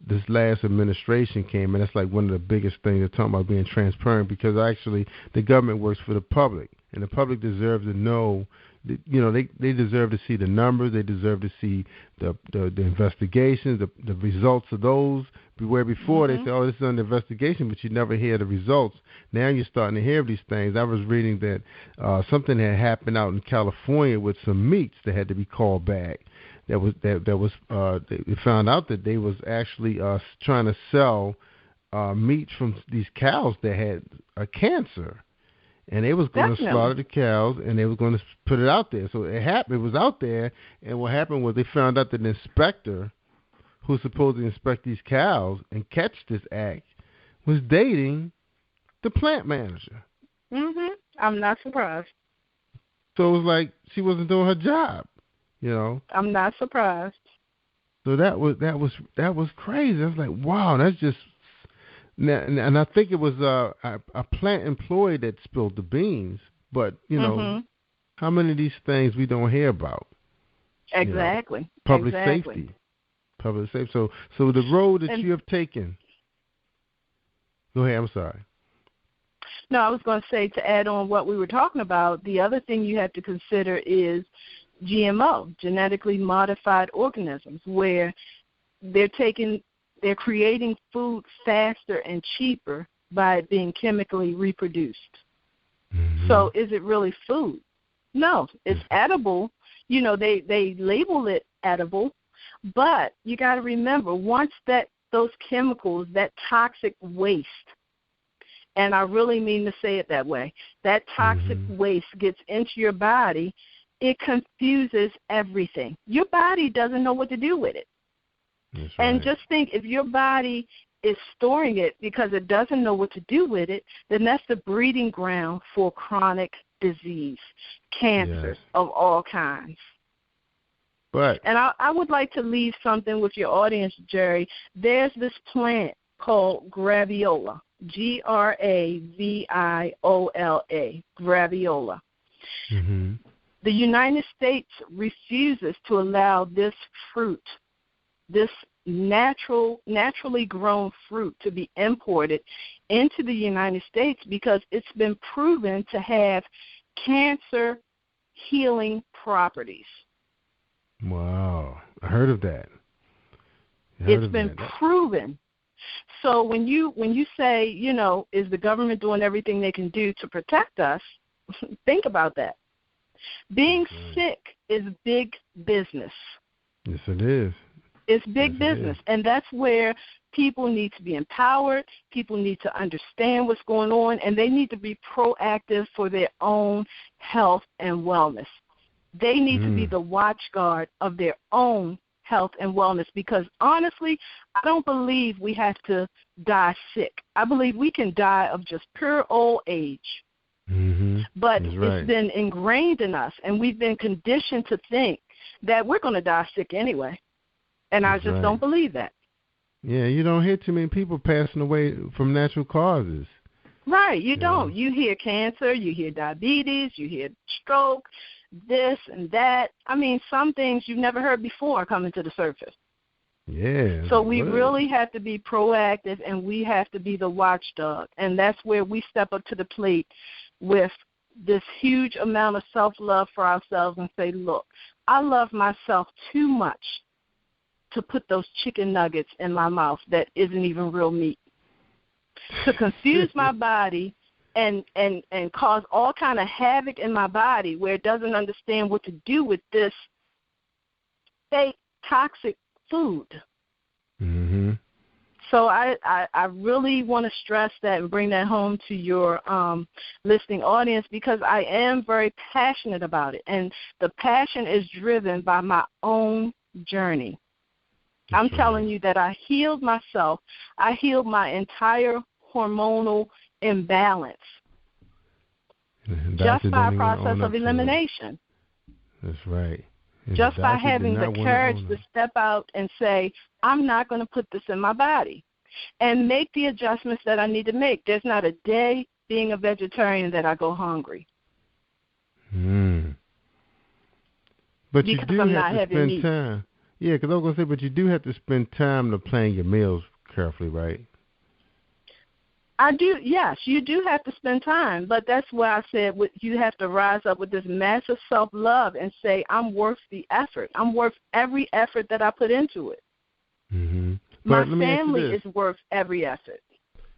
this last administration came, and that's like one of the biggest things they're talking about, being transparent, because actually the government works for the public, and the public deserves to know, they deserve to see the numbers, they deserve to see the investigations, the results of those, where before they say, oh, this is under investigation, but you never hear the results. Now you're starting to hear these things. I was reading that something had happened out in California with some meats that had to be called back. They found out that they was actually trying to sell meat from these cows that had cancer, and they was going to slaughter the cows, and they were going to put it out there. So it was out there, and what happened was they found out that the inspector, who's supposed to inspect these cows and catch this act, was dating the plant manager. I'm not surprised. So it was like she wasn't doing her job. I'm not surprised. So that was crazy. I was like, wow, that's just. And I think it was a plant employee that spilled the beans. But how many of these things we don't hear about? Exactly. Public safety. So the road that you have taken. Go ahead. I'm sorry. No, I was going to say, to add on what we were talking about, the other thing you have to consider is GMO, genetically modified organisms, where they're creating food faster and cheaper by it being chemically reproduced. So is it really food? No, it's edible. They label it edible, but you got to remember, once those chemicals, that toxic waste, and I really mean to say it that way, that toxic waste gets into your body, it confuses everything. Your body doesn't know what to do with it. That's and right. just think, if your body is storing it because it doesn't know what to do with it, then that's the breeding ground for chronic disease, cancers of all kinds. And I would like to leave something with your audience, Jerry. There's this plant called graviola, Graviola, graviola. Mm-hmm. The United States refuses to allow this fruit, this naturally grown fruit, to be imported into the United States because it's been proven to have cancer healing properties. Wow. I heard of that. It's been proven. So when you say, is the government doing everything they can do to protect us, think about that. Being sick is big business. Yes, it is. It's big business, and that's where people need to be empowered. People need to understand what's going on, and they need to be proactive for their own health and wellness. They need to be the watchguard of their own health and wellness because, honestly, I don't believe we have to die sick. I believe we can die of just pure old age. Mm-hmm. But it's been ingrained in us, and we've been conditioned to think that we're going to die sick anyway. And I just don't believe that. Yeah, you don't hear too many people passing away from natural causes. Right, you don't. You hear cancer, you hear diabetes, you hear stroke, this and that. I mean, some things you've never heard before are coming to the surface. Yeah. So we really have to be proactive, and we have to be the watchdog. And that's where we step up to the plate with this huge amount of self-love for ourselves and say, look, I love myself too much to put those chicken nuggets in my mouth that isn't even real meat, to confuse my body and cause all kind of havoc in my body where it doesn't understand what to do with this fake toxic food. Mm-hmm. So I really want to stress that and bring that home to your listening audience because I am very passionate about it. And the passion is driven by my own journey. I'm telling you that I healed myself. I healed my entire hormonal imbalance just by a process of elimination. That's right. And just by having the courage to step out and say, I'm not going to put this in my body and make the adjustments that I need to make. There's not a day being a vegetarian that I go hungry. But because you do I'm have not to having spend meat. time. Yeah, because I was going to say, but you do have to spend time to plan your meals carefully, right? I do, yes, you do have to spend time, but that's why I said you have to rise up with this massive self-love and say, I'm worth the effort. I'm worth every effort that I put into it. Mm-hmm. My family is worth every effort.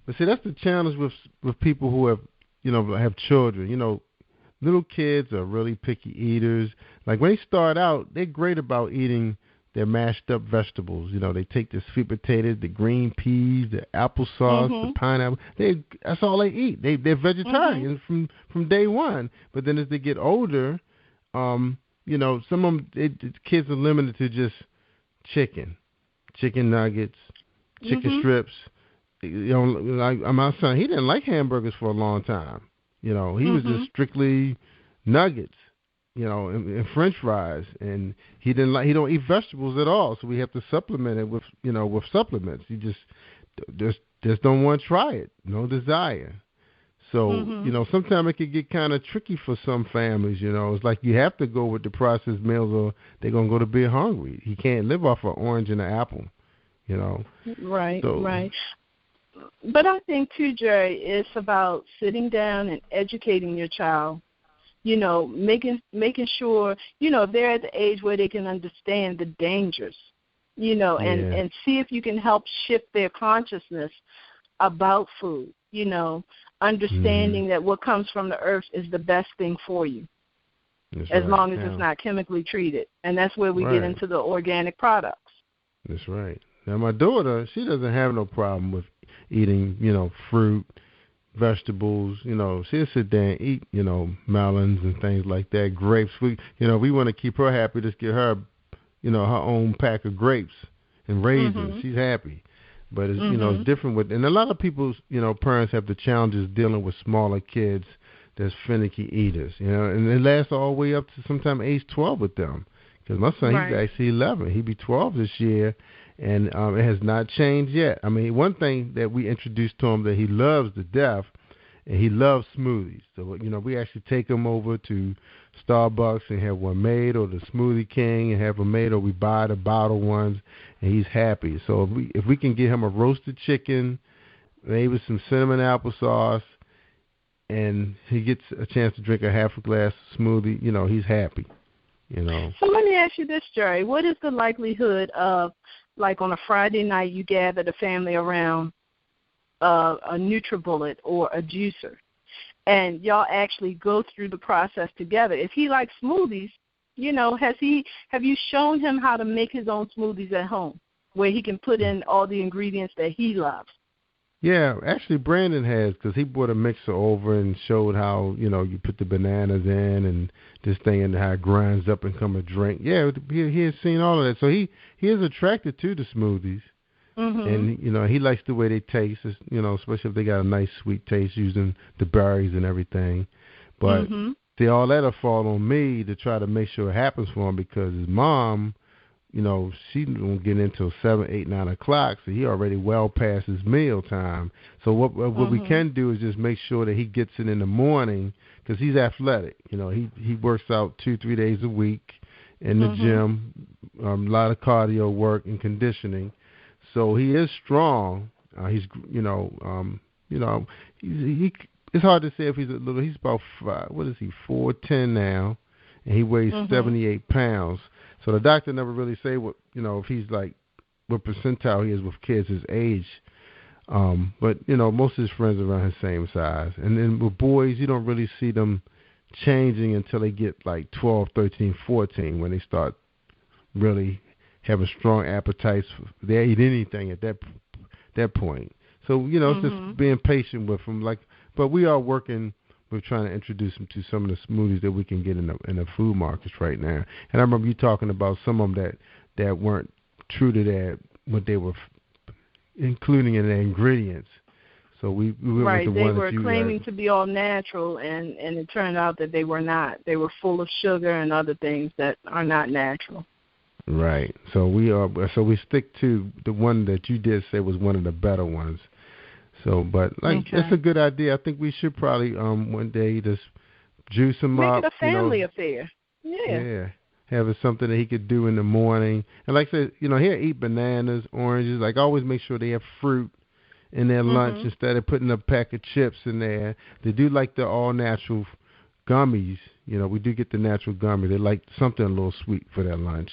But see, that's the challenge with people who have children. Little kids are really picky eaters. Like when they start out, they're great about eating their mashed up vegetables. They take the sweet potatoes, the green peas, the applesauce, the pineapple. That's all they eat. They're vegetarians from day one. But then as they get older, some of them, the kids are limited to just chicken nuggets, chicken strips. Like my son, he didn't like hamburgers for a long time. He was just strictly nuggets. And French fries, and he don't eat vegetables at all. So we have to supplement it with supplements. You just don't want to try it. No desire. So sometimes it can get kind of tricky for some families. It's like you have to go with the processed meals, or they're gonna go to bed hungry. He can't live off an orange and an apple. Right. Right. But I think too, Jerry, it's about sitting down and educating your child. Making sure, if they're at the age where they can understand the dangers, and see if you can help shift their consciousness about food, understanding that what comes from the earth is the best thing for you, as long as it's not chemically treated. And that's where we get into the organic products. That's right. Now, my daughter, she doesn't have no problem with eating, fruit, vegetables, she'll sit there and eat, melons and things like that, grapes. We want to keep her happy. Just get her, her own pack of grapes and raisins. She's happy. But it's, it's different with, and a lot of people's, parents have the challenges dealing with smaller kids that's finicky eaters, and it lasts all the way up to sometime age 12 with them. Because my son, he's actually 11. He'll be 12 this year, and it has not changed yet. I mean, one thing that we introduced to him that he loves to death, and he loves smoothies. So, we actually take him over to Starbucks and have one made, or the Smoothie King and have them made, or we buy the bottle ones, and he's happy. So if we can get him a roasted chicken, maybe some cinnamon applesauce, and he gets a chance to drink a half a glass of smoothie, he's happy. So let me ask you this, Jerry. What is the likelihood of, like on a Friday night, you gather the family around a NutriBullet or a juicer, and y'all actually go through the process together? If he likes smoothies, have you shown him how to make his own smoothies at home, where he can put in all the ingredients that he loves? Yeah, actually Brandon has, because he brought a mixer over and showed how, you put the bananas in and this thing and how it grinds up and come a drink. Yeah, he has seen all of that. So he is attracted to the smoothies. And, he likes the way they taste, especially if they got a nice sweet taste using the berries and everything. But all that'll fall on me to try to make sure it happens for him, because his mom, she don't get in until 7, 8, 9 o'clock, so he already well past his meal time. So what we can do is just make sure that he gets it in the morning, because he's athletic. He works out 2-3 days a week in the gym, a lot of cardio work and conditioning. So he is strong. He's it's hard to say if he's a little. He's about 4'10" now, and he weighs 78 pounds. So the doctor never really say what, if he's like, what percentile he is with kids his age. But, most of his friends are around his same size. And then with boys, you don't really see them changing until they get like 12, 13, 14, when they start really having strong appetites. They eat anything at that point. So, it's just being patient with them. But we are working. We're trying to introduce them to some of the smoothies that we can get in the food markets right now. And I remember you talking about some of them that weren't true to that, what they were including in the ingredients. So we went with the they one were that you claiming to be all natural, and it turned out that they were not. They were full of sugar and other things that are not natural. Right. So we stick to the one that you did say was one of the better ones. So, but that's a good idea. I think we should probably one day just juice him up. Make it a family affair. Yeah. Yeah. Have it something that he could do in the morning. And like I said, he'll eat bananas, oranges. Like, always make sure they have fruit in their lunch instead of putting a pack of chips in there. They do like the all-natural gummies. We do get the natural gummy. They like something a little sweet for their lunch.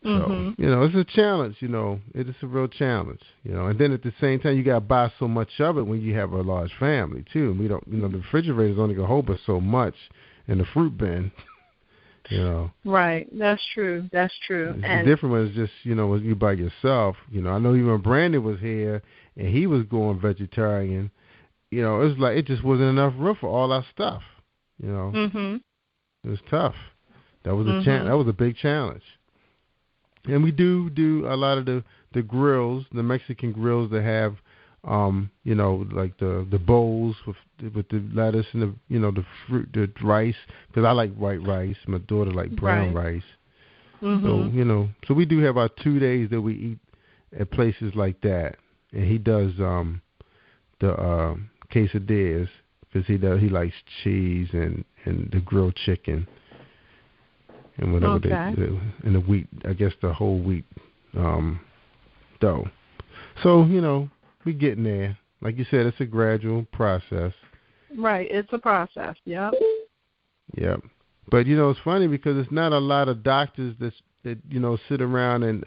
So, it's a challenge, it is a real challenge, and then at the same time, you got to buy so much of it when you have a large family, too. And we don't, the refrigerator's only going to hold us so much in the fruit bin, Right, that's true. And the different one is just, when you by yourself, I know even when Brandon was here and he was going vegetarian, it was like it just wasn't enough room for all our stuff, It was tough. That was that was a big challenge. And we do a lot of the grills, the Mexican grills that have, like the bowls with the lettuce and the fruit, the rice, because I like white rice. My daughter like brown rice. So we do have our 2 days that we eat at places like that. And he does the quesadillas, because he likes cheese and the grilled chicken. And whatever and the wheat, I guess the whole wheat dough. So, we getting there. Like you said, it's a gradual process. Right, it's a process, yep. Yep. But, it's funny because it's not a lot of doctors that sit around and,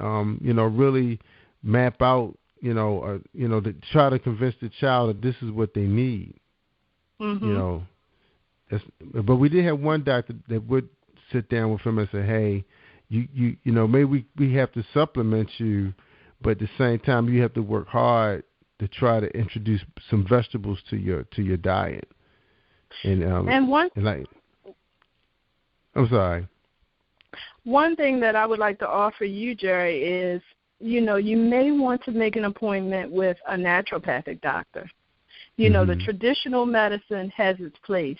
really map out, to try to convince the child that this is what they need. But we did have one doctor that would sit down with him and say, hey, you maybe we have to supplement you, but at the same time you have to work hard to try to introduce some vegetables to your diet. And I'm sorry. One thing that I would like to offer you, Jerry, is you may want to make an appointment with a naturopathic doctor. The traditional medicine has its place,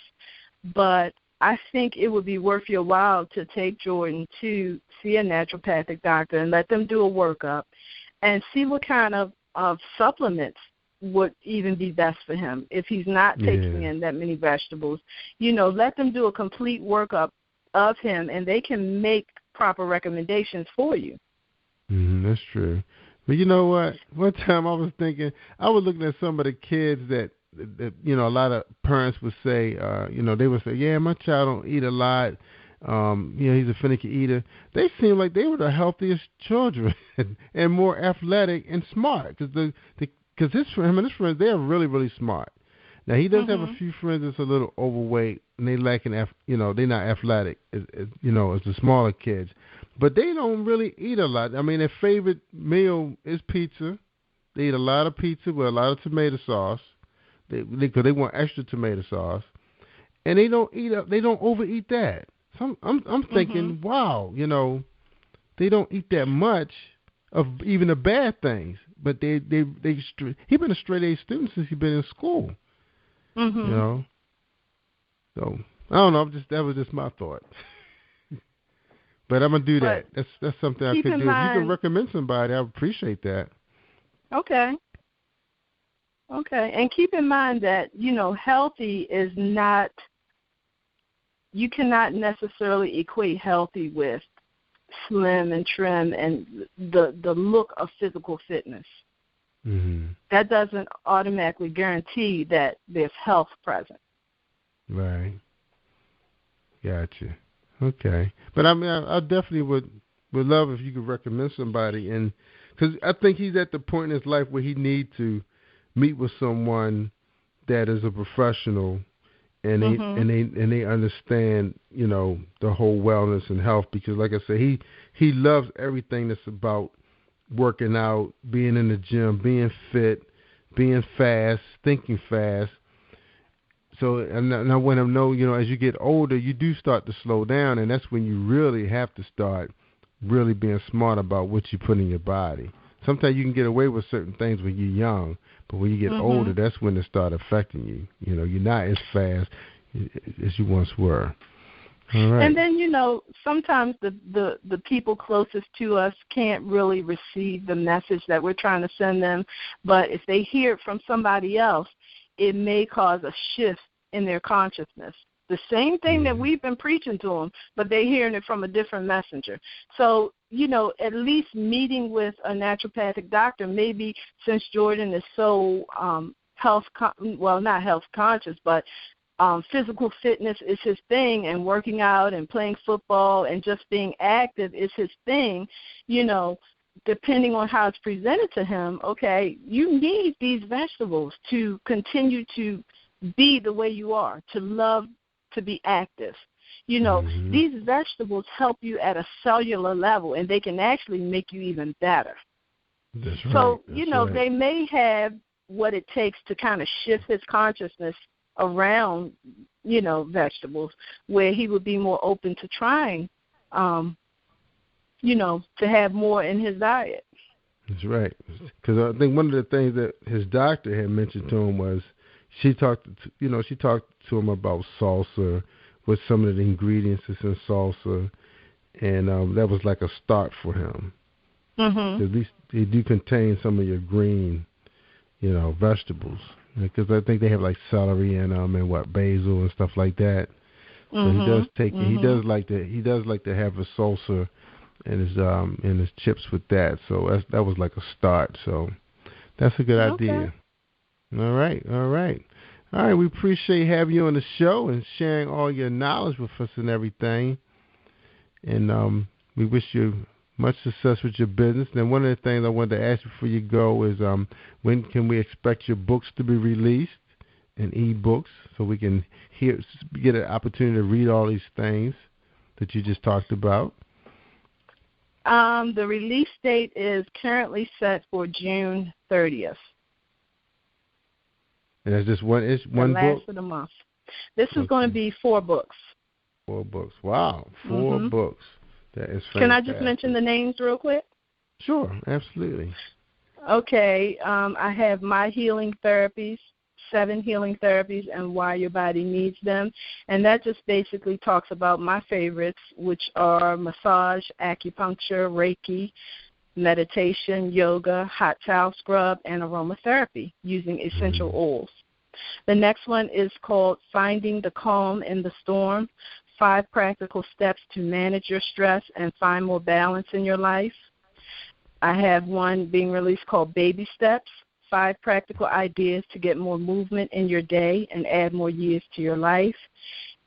but I think it would be worth your while to take Jordan to see a naturopathic doctor and let them do a workup and see what kind of supplements would even be best for him if he's not taking in that many vegetables. Let them do a complete workup of him, and they can make proper recommendations for you. That's true. But you know what? One time I was looking at some of the kids that a lot of parents would say, they would say, yeah, my child don't eat a lot. He's a finicky eater. They seem like they were the healthiest children and more athletic and smart because him and his friends, they're really, really smart. Now, he does have a few friends that's a little overweight, and they lacking, they're not athletic, as the smaller kids. But they don't really eat a lot. I mean, their favorite meal is pizza. They eat a lot of pizza with a lot of tomato sauce, because they want extra tomato sauce, and they don't overeat that. So I'm thinking, wow, they don't eat that much of even the bad things, but he's been a straight A student since he's been in school. So I don't know. That was just my thought. But I'm gonna do that. That's something I could do. If you can recommend somebody, I would appreciate that. Okay. And keep in mind that healthy is not. You cannot necessarily equate healthy with slim and trim and the look of physical fitness. That doesn't automatically guarantee that there's health present. Right. Gotcha. Okay. But I mean, I definitely would love if you could recommend somebody, and because I think he's at the point in his life where he needs to meet with someone that is a professional, and they understand the whole wellness and health, because like I said, he loves everything that's about working out, being in the gym, being fit, being fast, thinking fast. So and I want him to know, as you get older, you do start to slow down, and that's when you really have to start really being smart about what you put in your body. Sometimes you can get away with certain things when you're young, but when you get older, that's when it starts affecting you. You're not as fast as you once were. All right. And then, sometimes the people closest to us can't really receive the message that we're trying to send them, but if they hear it from somebody else, it may cause a shift in their consciousness. The same thing that we've been preaching to them, but they're hearing it from a different messenger. So, at least meeting with a naturopathic doctor, maybe since Jordan is so not health conscious, but physical fitness is his thing, and working out and playing football and just being active is his thing, depending on how it's presented to him, okay, you need these vegetables to continue to be the way you are, to love to be active. These vegetables help you at a cellular level, and they can actually make you even better. That's right. So, they may have what it takes to kind of shift his consciousness around, vegetables, where he would be more open to trying, to have more in his diet. That's right. Because I think one of the things that his doctor had mentioned to him was she talked to him about salsa, with some of the ingredients that's in salsa, and that was like a start for him. At least they do contain some of your green, vegetables, because I think they have like celery in them and basil and stuff like that. So he does take he does like to have a salsa and his chips with that. So that was like a start. So that's a good idea. All right. We appreciate having you on the show and sharing all your knowledge with us and everything. And we wish you much success with your business. And one of the things I wanted to ask before you go is when can we expect your books to be released in ebooks, so we can get an opportunity to read all these things that you just talked about? The release date is currently set for June 30th. And it's just one book? Last of the month. This is going to be 4 books. 4 books. Wow. 4 books. That is fantastic. Can I just mention the names real quick? Sure, absolutely. Okay, I have my healing therapies, 7 healing therapies, and why your body needs them. And that just basically talks about my favorites, which are massage, acupuncture, Reiki, meditation, yoga, hot towel scrub, and aromatherapy using essential oils. The next one is called Finding the Calm in the Storm, 5 practical steps to manage your stress and find more balance in your life. I have one being released called Baby Steps, 5 practical ideas to get more movement in your day and add more years to your life.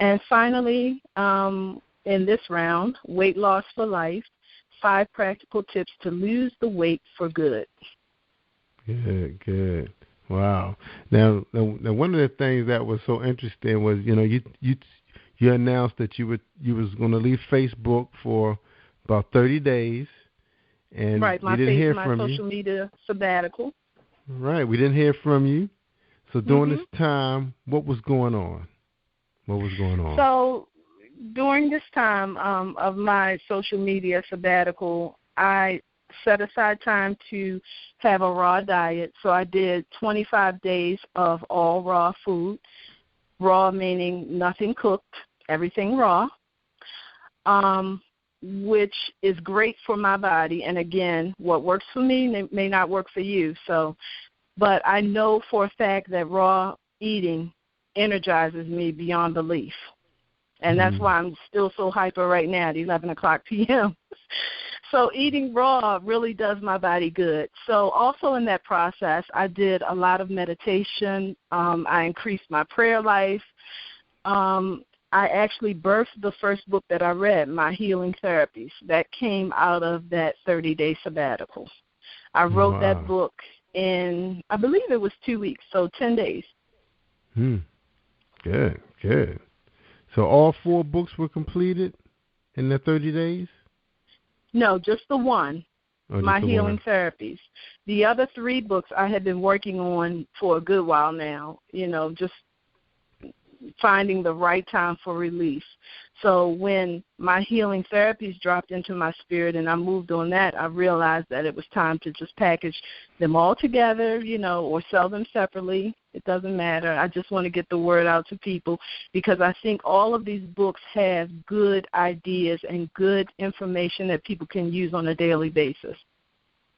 And finally, in this round, Weight Loss for Life, 5 practical tips to lose the weight for good. Good. Wow. Now, one of the things that was so interesting was, you announced that you was going to leave Facebook for about 30 days, and right, we didn't hear my from you. social media sabbatical. Right, we didn't hear from you. So during this time, what was going on? So during this time of my social media sabbatical, I set aside time to have a raw diet. So I did 25 days of all raw food, raw meaning nothing cooked, everything raw, which is great for my body. And again, what works for me may not work for you. But I know for a fact that raw eating energizes me beyond belief. And that's why I'm still so hyper right now at 11 o'clock p.m. So eating raw really does my body good. So also in that process, I did a lot of meditation. I increased my prayer life. I actually birthed the first book that I read, My Healing Therapies. That came out of that 30-day sabbatical. I wrote that book in, I believe it was 2 weeks, so 10 days. Good. So all 4 books were completed in the 30 days? No, just the one, My Healing Therapies. The other 3 books I had been working on for a good while now, just finding the right time for release. So when My Healing Therapies dropped into my spirit and I moved on that, I realized that it was time to just package them all together, or sell them separately. It doesn't matter. I just want to get the word out to people because I think all of these books have good ideas and good information that people can use on a daily basis.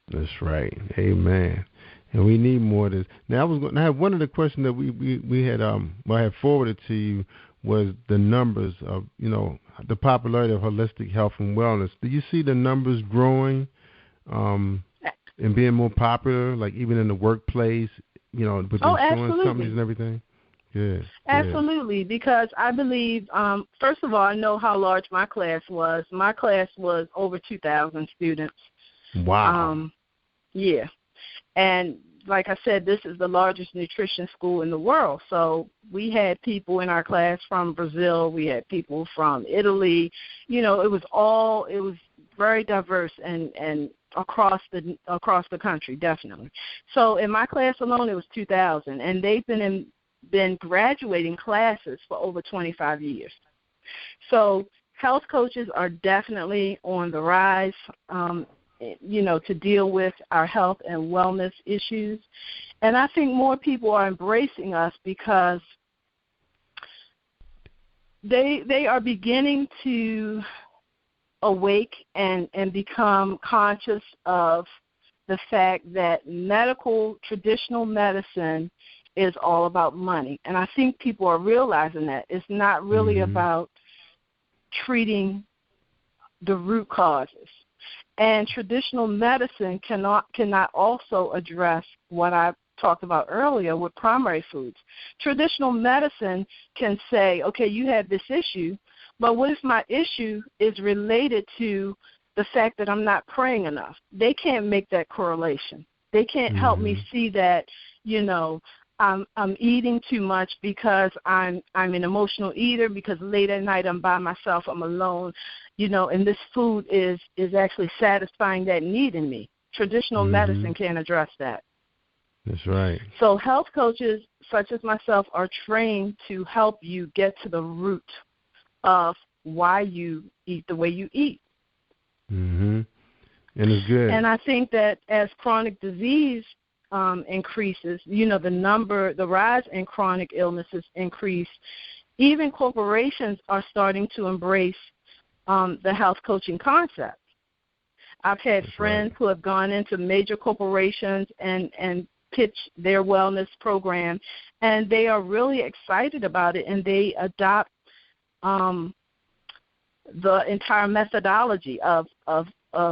That's right. Amen. And we need more of this. Now, I have one of the questions that we had I had forwarded to you was the numbers of the popularity of holistic health and wellness. Do you see the numbers growing and being more popular, like even in the workplace, with the insurance companies and everything? Good. Absolutely, because I believe, first of all, I know how large my class was. My class was over 2,000 students. Wow. Yeah. And like I said, this is the largest nutrition school in the world. So we had people in our class from Brazil. We had people from Italy. It was very diverse and across the country, definitely. So in my class alone, it was 2,000, and they've been graduating classes for over 25 years. So health coaches are definitely on the rise. To deal with our health and wellness issues. And I think more people are embracing us because they are beginning to awake and become conscious of the fact that traditional medicine is all about money. And I think people are realizing that. It's not really about treating the root causes. And traditional medicine cannot also address what I talked about earlier with primary foods. Traditional medicine can say, okay, you have this issue, but what if my issue is related to the fact that I'm not praying enough? They can't make that correlation. They can't help me see that, I'm eating too much because I'm an emotional eater, because late at night I'm by myself, I'm alone, and this food is actually satisfying that need in me. Traditional medicine can't address that. That's right. So health coaches such as myself are trained to help you get to the root of why you eat the way you eat. And it's good. And I think that as chronic disease increases, the rise in chronic illnesses increase, even corporations are starting to embrace the health coaching concept. I've had friends who have gone into major corporations and pitched their wellness program, and they are really excited about it, and they adopt the entire methodology of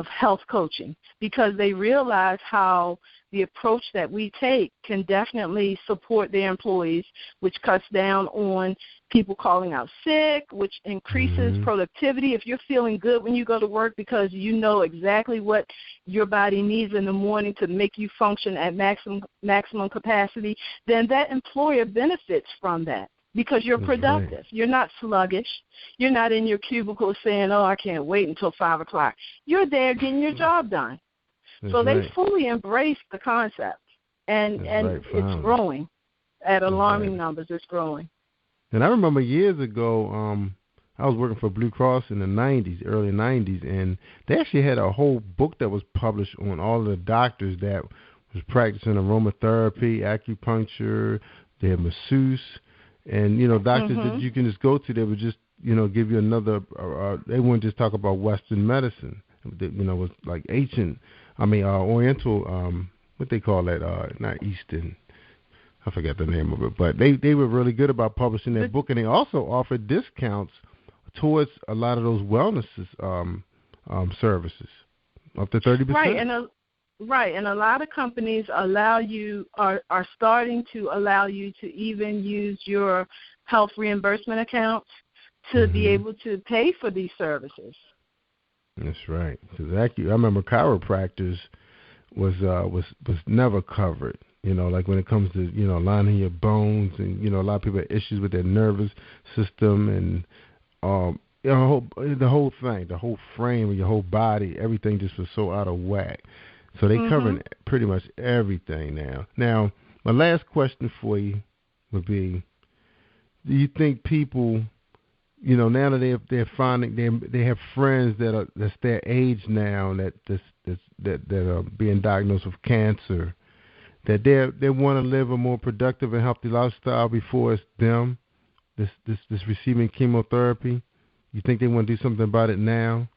health coaching, because they realize how the approach that we take can definitely support their employees, which cuts down on people calling out sick, which increases productivity. If you're feeling good when you go to work because you know exactly what your body needs in the morning to make you function at maximum capacity, then that employer benefits from that. Because you're productive. You're not sluggish. You're not in your cubicle saying, oh, I can't wait until 5 o'clock. You're there getting your job done. So they fully embrace the concept, and it's growing. At alarming numbers, it's growing. And I remember years ago, I was working for Blue Cross in the 90s, early 90s, and they actually had a whole book that was published on all of the doctors that was practicing aromatherapy, acupuncture, they had masseuse. And, doctors that you can just go to, they would just, give you another, they wouldn't just talk about Western medicine. It was like Oriental, what they call that, not Eastern, I forget the name of it. But they were really good about publishing that book, and they also offered discounts towards a lot of those wellness services, up to 30%. Right, and a lot of companies are starting to allow you to even use your health reimbursement accounts to be able to pay for these services. That's right. I remember chiropractors was never covered. Like when it comes to lining your bones, and a lot of people have issues with their nervous system, and the whole thing, the whole frame of your whole body, everything just was so out of whack. So they covering pretty much everything now. Now, my last question for you would be: do you think people, now that they're finding they have friends that's their age now that are being diagnosed with cancer, that they want to live a more productive and healthy lifestyle before it's them, this receiving chemotherapy? You think they want to do something about it now?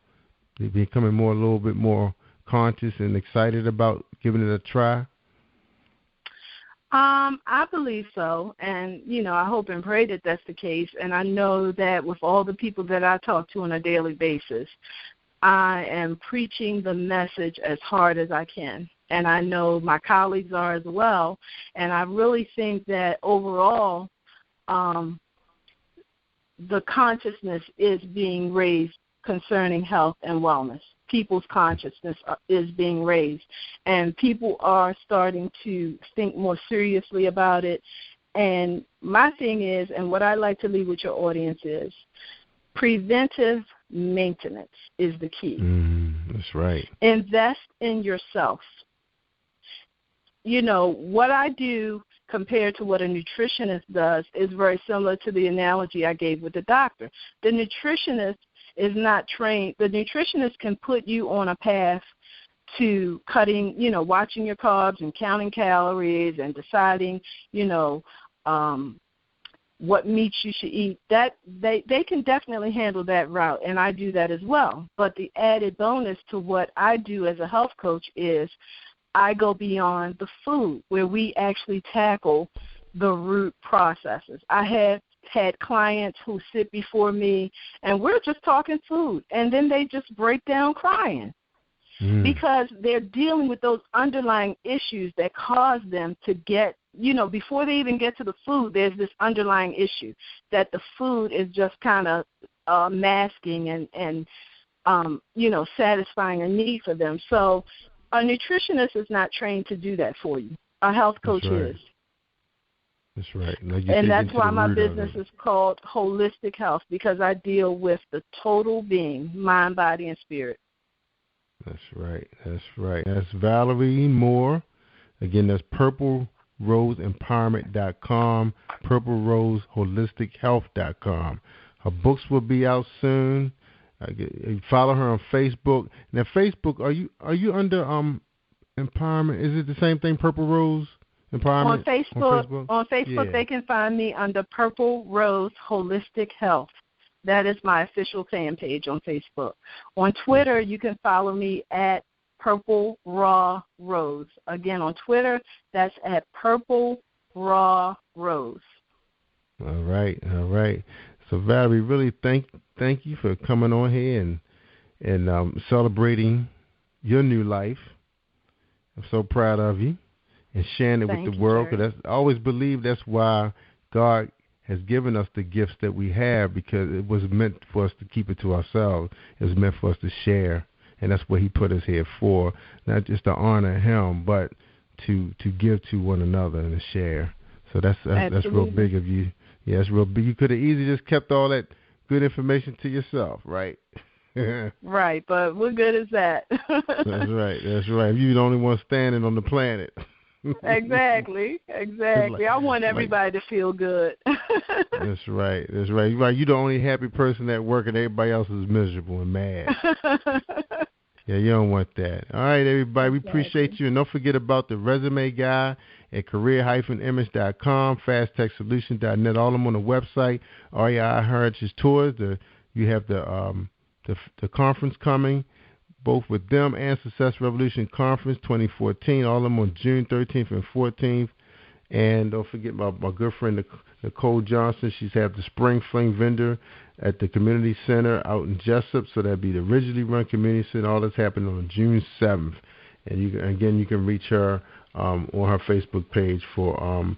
They're becoming a little bit more conscious and excited about giving it a try? I believe so, and I hope and pray that that's the case. And I know that with all the people that I talk to on a daily basis, I am preaching the message as hard as I can, and I know my colleagues are as well. And I really think that overall, the consciousness is being raised concerning health and wellness. People's consciousness is being raised, and people are starting to think more seriously about it. And my thing is, and what I like to leave with your audience is, preventive maintenance is the key. That's right. Invest in yourself. What I do compared to what a nutritionist does is very similar to the analogy I gave with the doctor. The nutritionist is not trained. The nutritionist can put you on a path to cutting, watching your carbs and counting calories and deciding, what meats you should eat. That they can definitely handle that route, and I do that as well. But the added bonus to what I do as a health coach is I go beyond the food, where we actually tackle the root processes. I have had clients who sit before me, and we're just talking food, and then they just break down crying because they're dealing with those underlying issues that cause them to get, before they even get to the food, there's this underlying issue that the food is just kind of masking and satisfying a need for them. So a nutritionist is not trained to do that for you. A health coach is. That's right. And that's why my business is called Holistic Health, because I deal with the total being, mind, body, and spirit. That's right. That's Valerie Moore. Again, that's purpleroseempowerment.com, purpleroseholistic.health.com. Her books will be out soon. Follow her on Facebook. Now, Facebook, are you under Empowerment? Is it the same thing, Purple Rose Empowerment? On Facebook, yeah. They can find me under Purple Rose Holistic Health. That is my official fan page on Facebook. On Twitter, you can follow me at Purple Raw Rose. Again, on Twitter, that's at Purple Raw Rose. All right. So, Valerie, really thank you for coming on here and celebrating your new life. I'm so proud of you and sharing it with the world. Because I always believe that's why God has given us the gifts that we have, because it was meant for us to keep it to ourselves. It was meant for us to share, and that's what He put us here for, not just to honor Him, but to give to one another and to share. So that's real big of you. Yeah, it's real big. You could have easily just kept all that good information to yourself, right? Right, but what good is that? That's right. You're the only one standing on the planet. Exactly. I want everybody to feel good. That's right. You're the only happy person at work, and everybody else is miserable and mad. Yeah, you don't want that. All right, everybody, we appreciate you. And don't forget about the resume guy at career-image.com, fasttechsolution.net. All of them on the website. REI Heritage Tours. You have the conference coming, both with them and Success Revolution Conference 2014. All of them on June 13th and 14th. And don't forget my good friend Nicole Johnson. She's had the Spring Fling vendor at the Community Center out in Jessup. So that'd be the originally run Community Center. All that's happening on June 7th. And you can reach her on her Facebook page for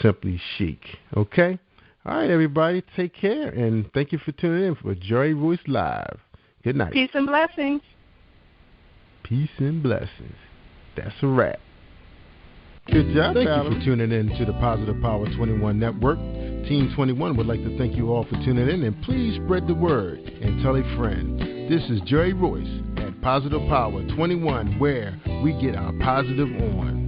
Simply Chic. Okay? All right, everybody. Take care. And thank you for tuning in for Jerry-Royce Live. Good night. Peace and blessings. Peace and blessings. That's a wrap. Good job, Thank you for tuning in to the Positive Power 21 Network. Team 21 would like to thank you all for tuning in, and please spread the word and tell a friend. This is Jerry Royce at Positive Power 21, where we get our positive on.